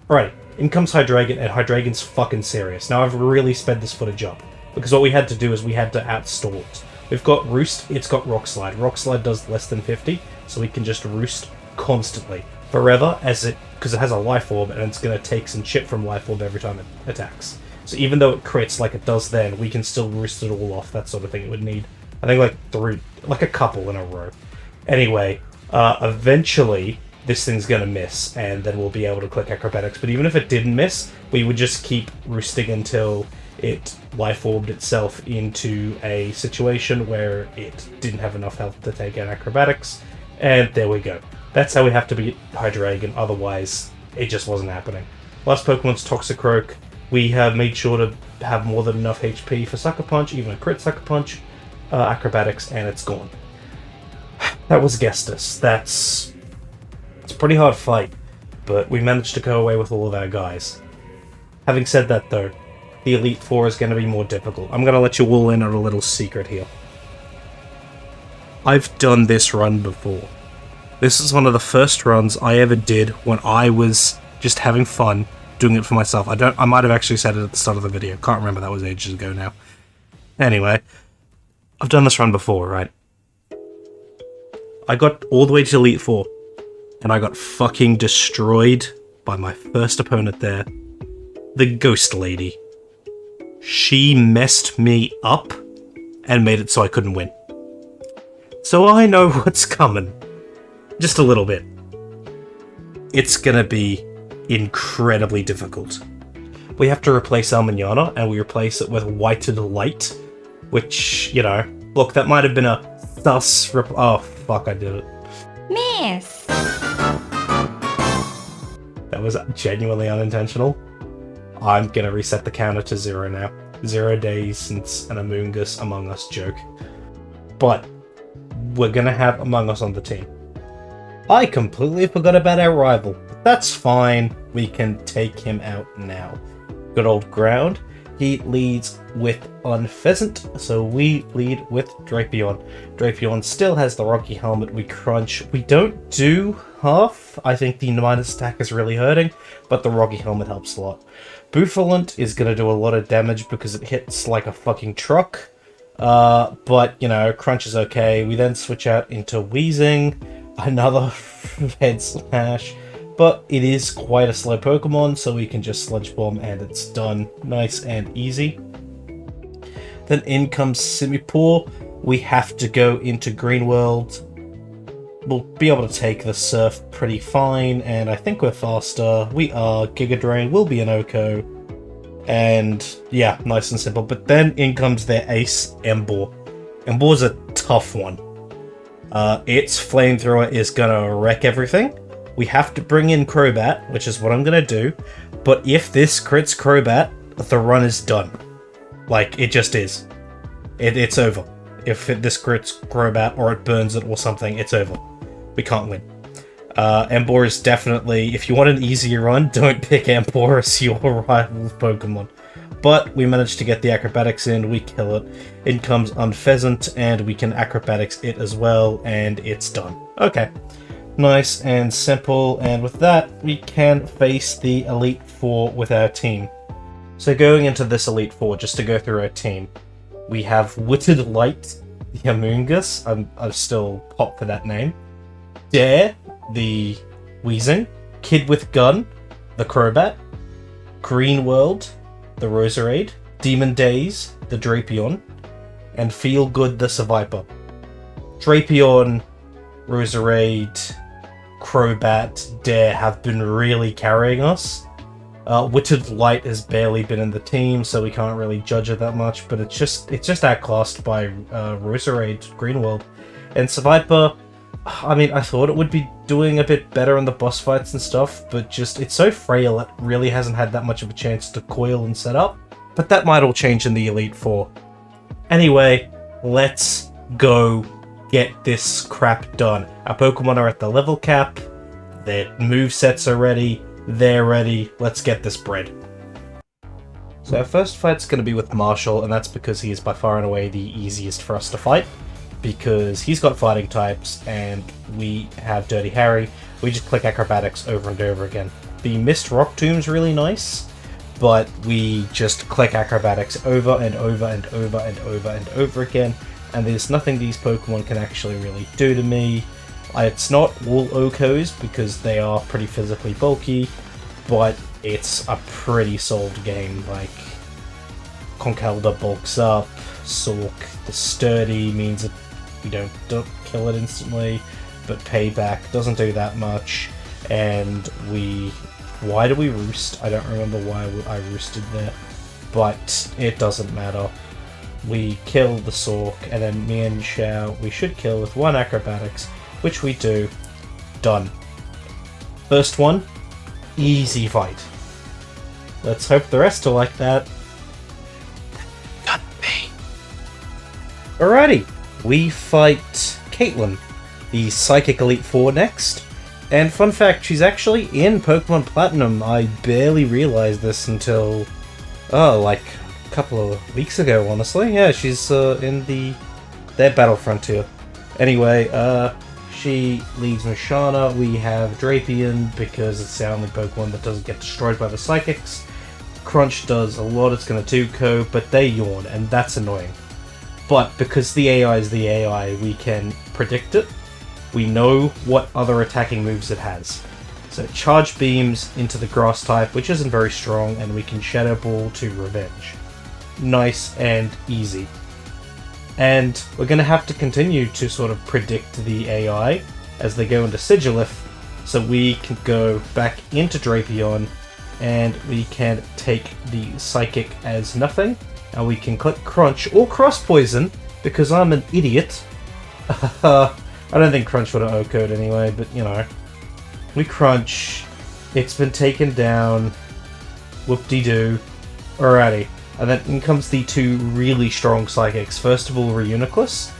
Alright, in comes Hydreigon, and Hydreigon's fucking serious. Now I've really sped this footage up, because what we had to do is we had to outstall it. We've got Roost, it's got Rock Slide. Rock Slide does less than 50, so we can just Roost constantly. Forever, because it has a Life Orb, and it's going to take some chip from Life Orb every time it attacks. So even though it crits like it does then, we can still Roost it all off, that sort of thing. It would need, I think, like a couple in a row. Anyway, eventually this thing's going to miss, and then we'll be able to click Acrobatics. But even if it didn't miss, we would just keep roosting until it Life Orbed itself into a situation where it didn't have enough health to take out Acrobatics, and there we go. That's how we have to beat Hydreigon, otherwise it just wasn't happening. Last Pokemon's Toxicroak. We have made sure to have more than enough HP for Sucker Punch, even a crit Sucker Punch, Acrobatics, and it's gone. That was Ghetsis. It's a pretty hard fight, but we managed to go away with all of our guys. Having said that though, the Elite Four is going to be more difficult. I'm going to let you all in on a little secret here. I've done this run before. This is one of the first runs I ever did when I was just having fun doing it for myself. I might have actually said it at the start of the video. Can't remember, that was ages ago now. Anyway, I've done this run before, right? I got all the way to Elite Four, and I got fucking destroyed by my first opponent there, the Ghost Lady. She messed me up and made it so I couldn't win. So I know what's coming. Just a little bit. It's gonna be incredibly difficult. We have to replace our Manana, and we replace it with Whited Light, which, you know, look, that might have been a sus oh, fuck, I did it.
Miss!
That was genuinely unintentional. I'm gonna reset the counter to 0 now. 0 days since an Among Us joke. But we're gonna have Among Us on the team. I completely forgot about our rival, but that's fine. We can take him out now. Good old Ground. He leads with Unpheasant, so we lead with Drapion. Drapion still has the Rocky Helmet. We crunch. We don't do half. I think the minus attack is really hurting, but the Rocky Helmet helps a lot. Buffalant is going to do a lot of damage because it hits like a fucking truck. But, you know, Crunch is okay. We then switch out into Wheezing. Another Head Slash. But it is quite a slow Pokemon, so we can just Sludge Bomb and it's done. Nice and easy. Then in comes Simipour. We have to go into Green World. We'll be able to take the Surf pretty fine, and I think we're faster. We are. Giga Drain will be an Oko. And yeah, nice and simple. But then in comes their ace, Emboar. Emboar's a tough one. Its Flamethrower is gonna wreck everything. We have to bring in Crobat, which is what I'm gonna do. But if this crits Crobat, the run is done. Like, it just is. It's over. If this crits Crobat or it burns it or something, it's over. We can't win. Emboar is definitely, if you want an easier run, don't pick Emboar as your rival Pokemon. But we managed to get the Acrobatics in, we kill it. In comes Unpheasant, and we can Acrobatics it as well, and it's done. Okay. Nice and simple, and with that, we can face the Elite Four with our team. So going into this Elite Four, just to go through our team, we have Witted Light, the Amoongus. I'm still pop for that name. Dare, the Weezing. Kid with Gun, the Crobat. Green World, the Roserade. Demon Days, the Drapion. And Feel Good, the Seviper. Drapion, Roserade, Crobat, Dare have been really carrying us. Witted Light has barely been in the team, so we can't really judge it that much, but it's just outclassed by Roserade, Greenworld. And Seviper, I mean, I thought it would be doing a bit better in the boss fights and stuff, but just, it's so frail, it really hasn't had that much of a chance to coil and set up. But that might all change in the Elite Four. Anyway, let's go get this crap done. Our Pokemon are at the level cap, their movesets are ready, they're ready, let's get this bread. So our first fight's going to be with Marshall, and that's because he is by far and away the easiest for us to fight, because he's got fighting types, and we have Dirty Harry. We just click Acrobatics over and over again. The Mist Rock Tomb's really nice, but we just click Acrobatics over and over and over and over and over again, and there's nothing these Pokemon can actually really do to me. It's not all Okos because they are pretty physically bulky, but it's a pretty solved game. Like, Conkeldurr bulks up, Sork the Sturdy means that we don't kill it instantly, but Payback doesn't do that much, and why do we roost? I don't remember why I roosted there, but it doesn't matter. We kill the Sork, and then Mian Xiao we should kill with one Acrobatics, which we do. Done. First one, easy fight. Let's hope the rest are like that. Got me. Alrighty, we fight Caitlin, the Psychic Elite Four next. And fun fact, she's actually in Pokemon Platinum. I barely realized this until, like a couple of weeks ago, honestly. Yeah, she's in their Battle Frontier. Anyway, she leads Mashana. We have Drapion because it's the only Pokemon that doesn't get destroyed by the Psychics. Crunch does a lot, it's going to 2-ko, but they yawn, and that's annoying. But because the AI is the AI, we can predict it. We know what other attacking moves it has. So Charge Beams into the Grass type, which isn't very strong, and we can Shadow Ball to Revenge. Nice and easy. And we're going to have to continue to sort of predict the AI as they go into Sigilif, so we can go back into Drapion, and we can take the Psychic as nothing, and we can click Crunch or Cross Poison, because I'm an idiot. I don't think Crunch would have O-code anyway, but you know. We Crunch, it's been taken down, whoop-de-doo, alrighty. And then in comes the two really strong Psychics. First of all, Reuniclus,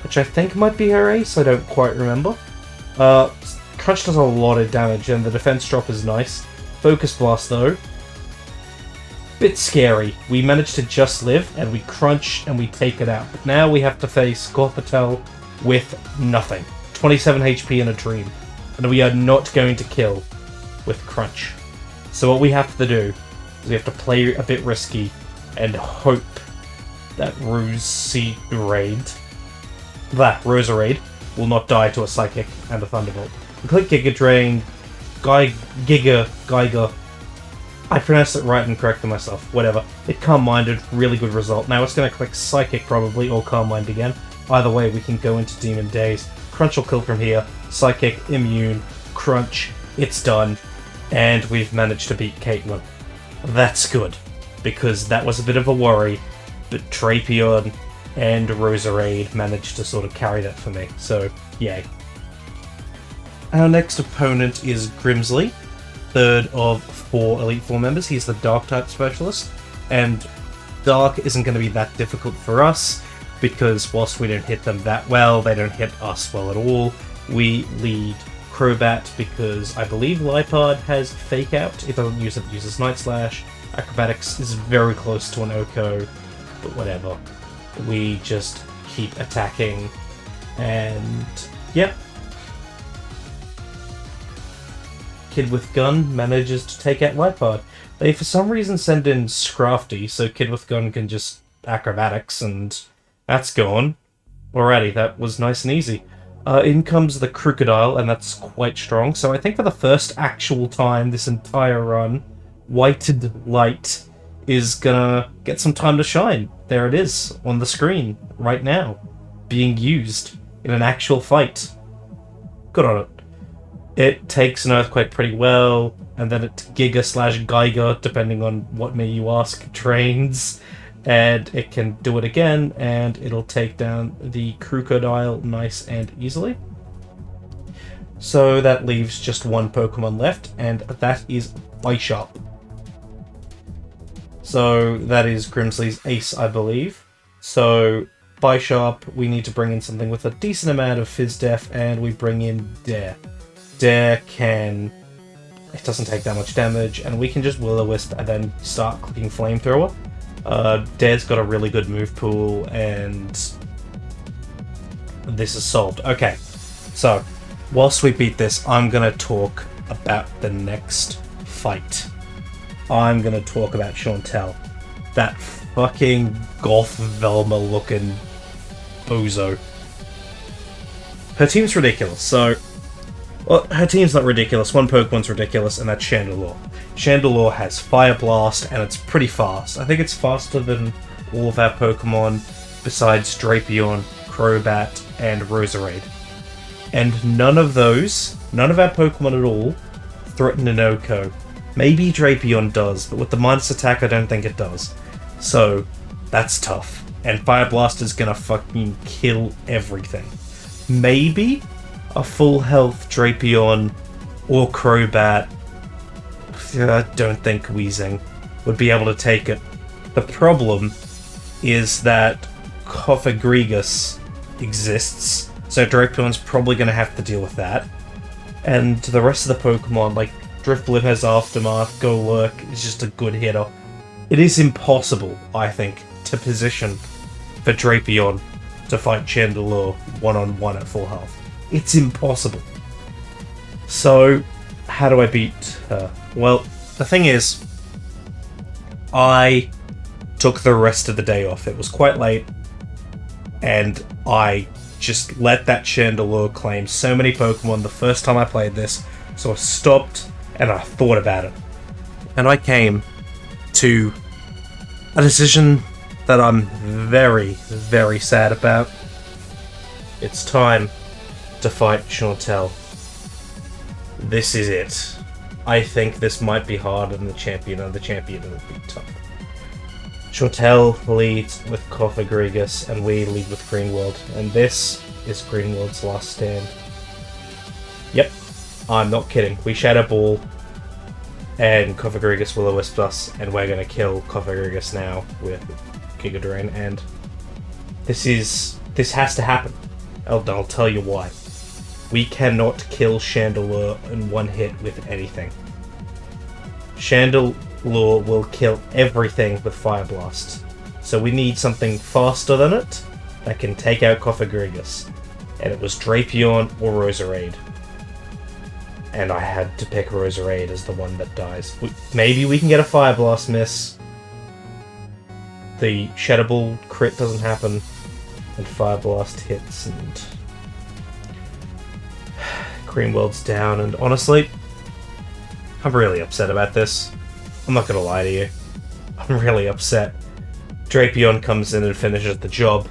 which I think might be her ace, I don't quite remember. Crunch does a lot of damage, and the defense drop is nice. Focus Blast, though, bit scary. We managed to just live, and we Crunch, and we take it out. But now we have to face Gothitelle with nothing. 27 HP in a dream. And we are not going to kill with Crunch. So what we have to do is we have to play a bit risky and hope that Roserade will not die to a Psychic and a Thunderbolt. We click Giga Drain, Geiger. I pronounced it right and corrected myself. Whatever. It Calm Minded, really good result. Now it's going to click Psychic probably, or Calm Mind again. Either way, we can go into Demon Days. Crunch will kill from here. Psychic, Immune, Crunch, it's done. And we've managed to beat Caitlin. That's good, because that was a bit of a worry, but Drapion and Roserade managed to sort of carry that for me, so yay. Our next opponent is Grimsley, third of 4 Elite Four members. He's the Dark-type specialist, and Dark isn't going to be that difficult for us, because whilst we don't hit them that well, they don't hit us well at all. We lead Crobat because I believe Lipard has Fake Out. It doesn't use it, it uses Night Slash. Acrobatics is very close to an Oko, but whatever. We just keep attacking, and yep. Kid with Gun manages to take out Lipard. They for some reason send in Scrafty, so Kid with Gun can just Acrobatics, and that's gone. Alrighty, that was nice and easy. In comes the Crocodile, and that's quite strong. So I think for the first actual time this entire run, Whited Light is gonna get some time to shine. There it is, on the screen, right now, being used in an actual fight. Good on it. It takes an Earthquake pretty well, and then it Giga/Geiger, depending on what me you ask, trains. And it can do it again, and it'll take down the Crocodile nice and easily. So that leaves just one Pokemon left, and that is Bisharp. So that is Grimsley's ace, I believe. So Bisharp, we need to bring in something with a decent amount of Fizz Def, and we bring in Dare. Dare can... It doesn't take that much damage, and we can just Will-O-Wisp and then start clicking Flamethrower. Dare's got a really good move pool, and this is solved. Okay, so whilst we beat this, I'm gonna talk about the next fight. I'm gonna talk about Chantel. That fucking goth Velma looking bozo. Her team's ridiculous, so... Well, her team's not ridiculous, one Pokemon's ridiculous, and that's Chandelure. Chandelure has Fire Blast, and it's pretty fast. I think it's faster than all of our Pokemon, besides Drapion, Crobat, and Roserade. And none of our Pokemon at all, threaten an OHKO. Maybe Drapion does, but with the minus attack, I don't think it does. So, that's tough. And Fire Blast is gonna fucking kill everything. Maybe a full health Drapion or Crobat, I don't think Weezing would be able to take it. The problem is that Cofagrigus exists, so Drapion's probably going to have to deal with that. And the rest of the Pokemon, like Drifblim has Aftermath, Golurk is just a good hitter. It is impossible, I think, to position for Drapion to fight Chandelure one-on-one at full health. It's impossible. So, how do I beat her? Well, the thing is, I took the rest of the day off. It was quite late, and I just let that Chandelure claim so many Pokemon the first time I played this, so I stopped and I thought about it. And I came to a decision that I'm very, very sad about. It's time to fight Chantel. This is it. I think this might be harder than the champion, and the champion will be tough. Chantel leads with Cofagrigus, and we lead with Greenworld, and this is Greenworld's last stand. Yep, I'm not kidding. We Shadow Ball, and Cofagrigus will Will-O-Wisp us, and we're gonna kill Cofagrigus now with Giga Drain, and this has to happen. I'll tell you why. We cannot kill Chandelure in one hit with anything. Chandelure will kill everything with Fire Blast. So we need something faster than it that can take out Cofagrigus. And it was Drapion or Roserade. And I had to pick Roserade as the one that dies. Maybe we can get a Fire Blast miss. The Shadow Ball crit doesn't happen. And Fire Blast hits, and Greenworld's down, and honestly, I'm really upset about this. I'm not gonna lie to you. I'm really upset. Drapion comes in and finishes the job.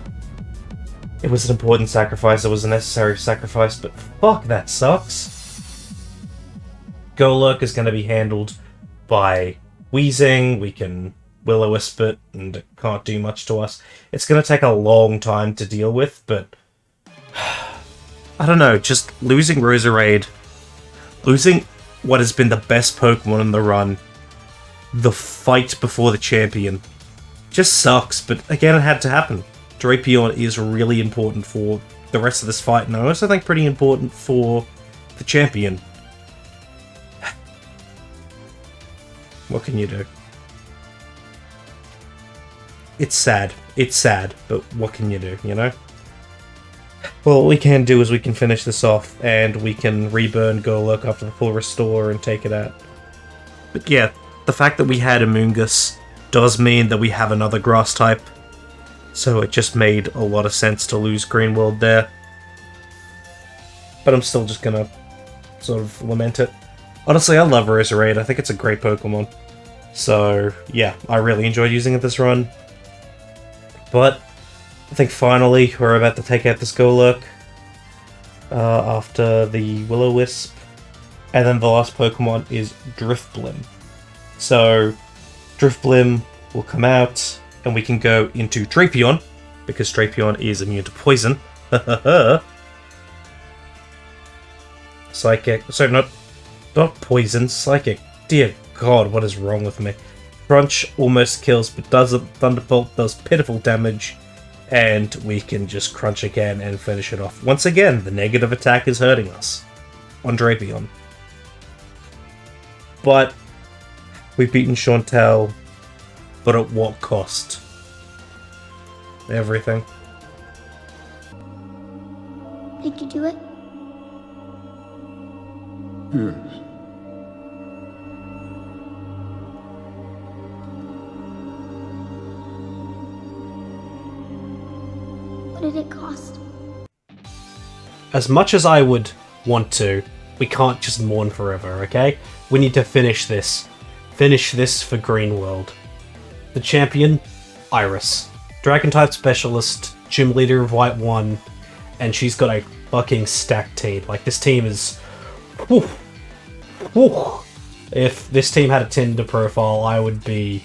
It was an important sacrifice, it was a necessary sacrifice, but fuck, that sucks. Golurk is gonna be handled by Weezing. We can Will-O-Wisp it, and it can't do much to us. It's gonna take a long time to deal with, but I don't know, just losing Roserade, losing what has been the best Pokemon in the run, the fight before the champion, just sucks, but again, it had to happen. Drapion is really important for the rest of this fight, and I also think pretty important for the champion. What can you do? It's sad, but what can you do, you know? Well, what we can do is we can finish this off, and we can reburn Golurk after the full restore and take it out. But yeah, the fact that we had Amoonguss does mean that we have another grass type. so it just made a lot of sense to lose Green World there. But I'm still just gonna sort of lament it. Honestly, I love Roserade. I think it's a great Pokemon. So, yeah, I really enjoyed using it this run. But I think finally we're about to take out this Golurk after the Will-O-Wisp. And then the last Pokemon is Drifblim. So, Drifblim will come out, and we can go into Drapion, because Drapion is immune to poison. Psychic. Sorry, not poison, Psychic. Dear God, what is wrong with me? Crunch almost kills, but doesn't. Thunderbolt does pitiful damage, and we can just Crunch again and finish it off. Once again, the negative attack is hurting us on Drapion. But we've beaten Chantel, but at what cost? Everything.
Did you do it?
Yes.
What did it cost?
As much as I would want to, we can't just mourn forever, okay? We need to finish this. Finish this for Green World. The champion, Iris. Dragon-type specialist, gym leader of White 1, and she's got a fucking stacked team. Like, this team is... Whew. Whew. If this team had a Tinder profile, I would be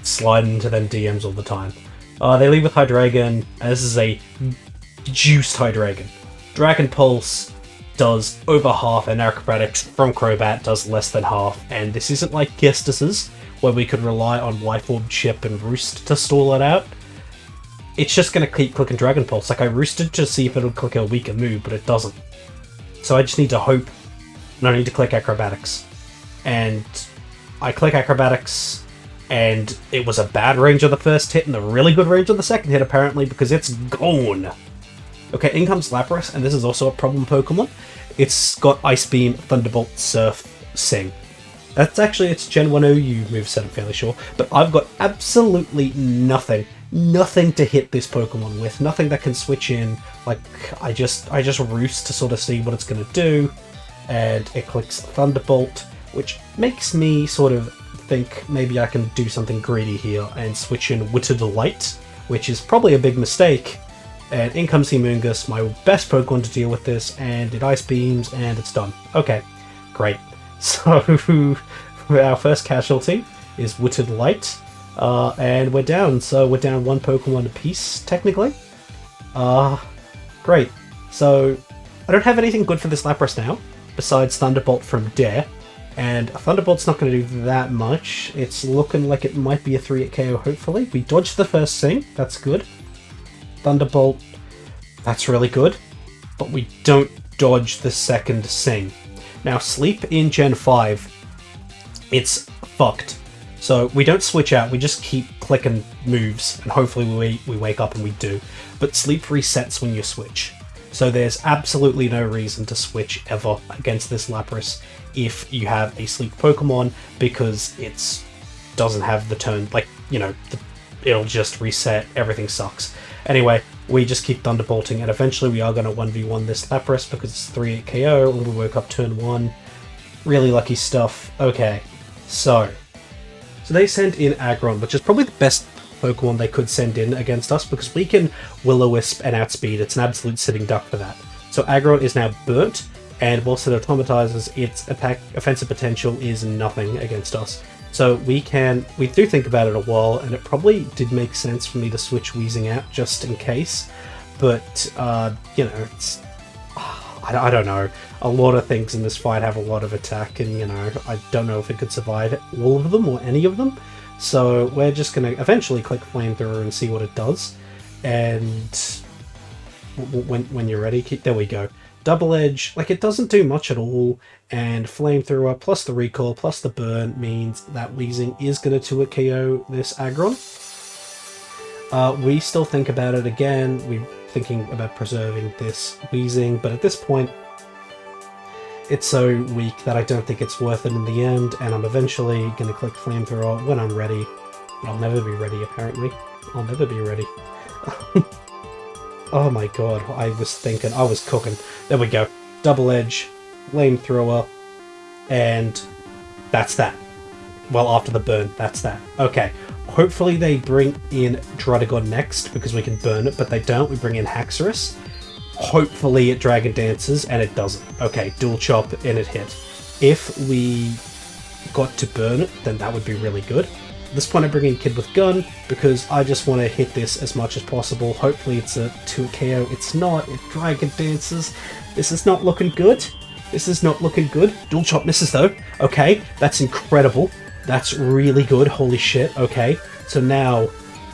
sliding into them DMs all the time. They lead with Hydreigon, and this is a juiced Hydreigon. Dragon Pulse does over half, and Acrobatics from Crobat does less than half, and this isn't like Ghetsis, where we could rely on Life Orb, Chip, and Roost to stall it out. It's just going to keep clicking Dragon Pulse. Like, I roosted to see if it'll click a weaker move, but it doesn't. So I just need to hope, and I need to click Acrobatics. And I click Acrobatics, and it was a bad range on the first hit and a really good range on the second hit, apparently, because it's gone. Okay, in comes Lapras, and this is also a problem Pokemon. It's got Ice Beam, Thunderbolt, Surf, Sing. That's actually its Gen 1 OU moveset, I'm fairly sure. But I've got absolutely nothing. Nothing to hit this Pokemon with. Nothing that can switch in. Like, I just roost to sort of see what it's going to do. And it clicks Thunderbolt, which makes me sort of think maybe I can do something greedy here and switch in Witted Light, which is probably a big mistake. And in comes Humongous, my best Pokemon to deal with this, and it Ice Beams, and it's done. Okay, great. So, our first casualty is Witted Light, and we're down. So we're down one Pokemon apiece, technically. Great. So, I don't have anything good for this Lapras now, besides Thunderbolt from Dare. And Thunderbolt's not going to do that much. It's looking like it might be a 3-hit KO, hopefully. We dodged the first Sing, that's good. Thunderbolt, that's really good. But we don't dodge the second Sing. Now, Sleep in Gen 5, it's fucked. So we don't switch out, we just keep clicking moves, and hopefully we wake up and we do. But Sleep resets when you switch. So there's absolutely no reason to switch ever against this Lapras if you have a Sleep Pokemon, because it doesn't have the turn, like, you know, it'll just reset, everything sucks. Anyway, we just keep Thunderbolting, and eventually we are going to 1v1 this Lapras because it's 3-hit KO, and we woke up turn 1. Really lucky stuff. Okay, so they send in Aggron, which is probably the best Pokemon they could send in against us, because we can Will-O-Wisp and outspeed. It's an absolute sitting duck for that. So Aggron is now burnt, and whilst it automatizes, its offensive potential is nothing against us. So we do think about it a while, and it probably did make sense for me to switch Wheezing out just in case. But, you know, it's... I don't know. A lot of things in this fight have a lot of attack, and, you know, I don't know if it could survive all of them or any of them. So we're just going to eventually click Flamethrower and see what it does. And when you're ready, there we go. Double Edge, like, it doesn't do much at all, and Flamethrower plus the Recall plus the Burn means that Wheezing is going to 2-hit KO this Aggron. We still think about it again. We're thinking about preserving this Wheezing, but at this point, it's so weak that I don't think it's worth it in the end, and I'm eventually going to click Flamethrower when I'm ready. I'll never be ready, apparently. I'll never be ready. Oh my god, I was cooking. There we go. Double edge, flamethrower, and that's that. Well, after the burn, that's that. Okay, hopefully they bring in Drayden next, because we can burn it, but they don't. We bring in Haxorus. Hopefully it Dragon Dances, and it doesn't. Okay, dual chop, and it hit. If we got to burn it, then that would be really good. At this point I bring in Kid with Gun, because I just want to hit this as much as possible. Hopefully it's a 2 KO. It's not. It Dragon Dances. This is not looking good. This is not looking good. Dual chop misses though. Okay, that's incredible. That's really good. Holy shit. Okay, so now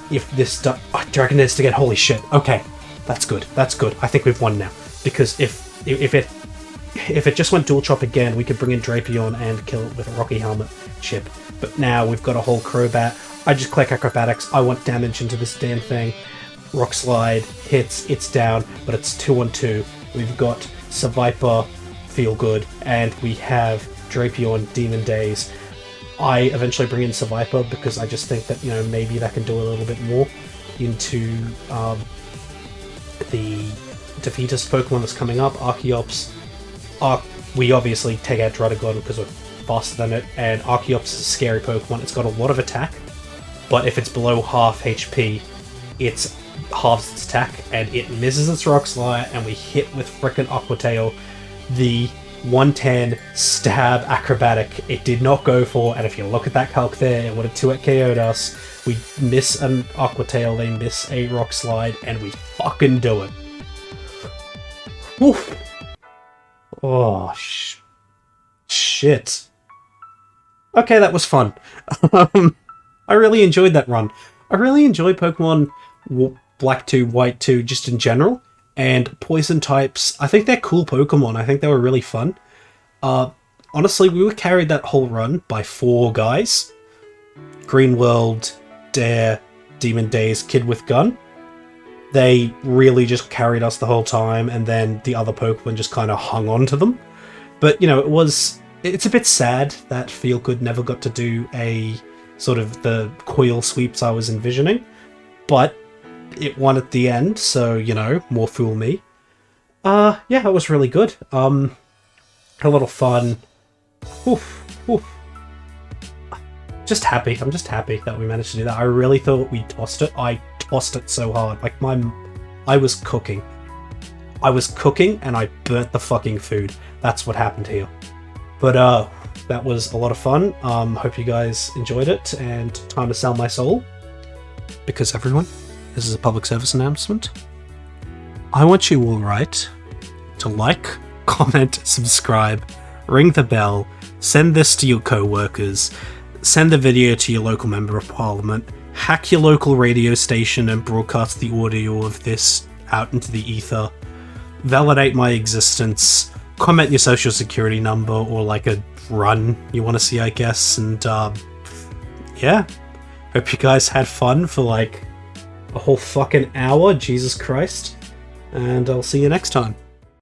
if this Dragon Dance again. Holy shit. Okay, that's good. That's good. I think we've won now, because if it just went dual chop again, we could bring in Drapion and kill it with a Rocky Helmet chip. But now we've got a whole Crobat. I just click Acrobatics. I want damage into this damn thing. Rock Slide hits. It's down, but it's 2-on-2. We've got Seviper, Feel Good, and we have Drapion, Demon Days. I eventually bring in Seviper because I just think that, you know, maybe that can do a little bit more into the defeatist Pokemon that's coming up, Archeops. We obviously take out Drayden because we're faster than it, and Archeops is a scary Pokemon. It's got a lot of attack, but if it's below half HP, it's halves its attack, and it misses its Rock Slide, and we hit with frickin' Aqua Tail. The 110 stab acrobatic, it did not go for, and if you look at that calc there, it would have 2 KO'd us. We miss an Aqua Tail, they miss a Rock Slide, and we fucking do it. Woof. Oh, shit. Okay, that was fun. I really enjoyed that run. I really enjoy Pokemon Black 2, White 2, just in general. And Poison types, I think they're cool Pokemon. I think they were really fun. Honestly, we were carried that whole run by 4 guys. Green World, Dare, Demon Days, Kid with Gun. They really just carried us the whole time, and then the other Pokemon just kind of hung on to them. But, you know, it's a bit sad that Feel Good never got to do a sort of the coil sweeps I was envisioning. But it won at the end, so, you know, more fool me. Yeah, it was really good. A lot of fun. Oof. Just happy. I'm just happy that we managed to do that. I really thought we tossed it. I tossed it so hard. Like, I was cooking. I was cooking and I burnt the fucking food. That's what happened here. But, that was a lot of fun. Hope you guys enjoyed it, and time to sell my soul. Because everyone, this is a public service announcement. I want you all right to like, comment, subscribe, ring the bell, send this to your co-workers, send the video to your local member of parliament, hack your local radio station and broadcast the audio of this out into the ether, validate my existence, comment your social security number or like a run you want to see, I guess, and yeah. Hope you guys had fun for like a whole fucking hour, Jesus Christ, and I'll see you next time.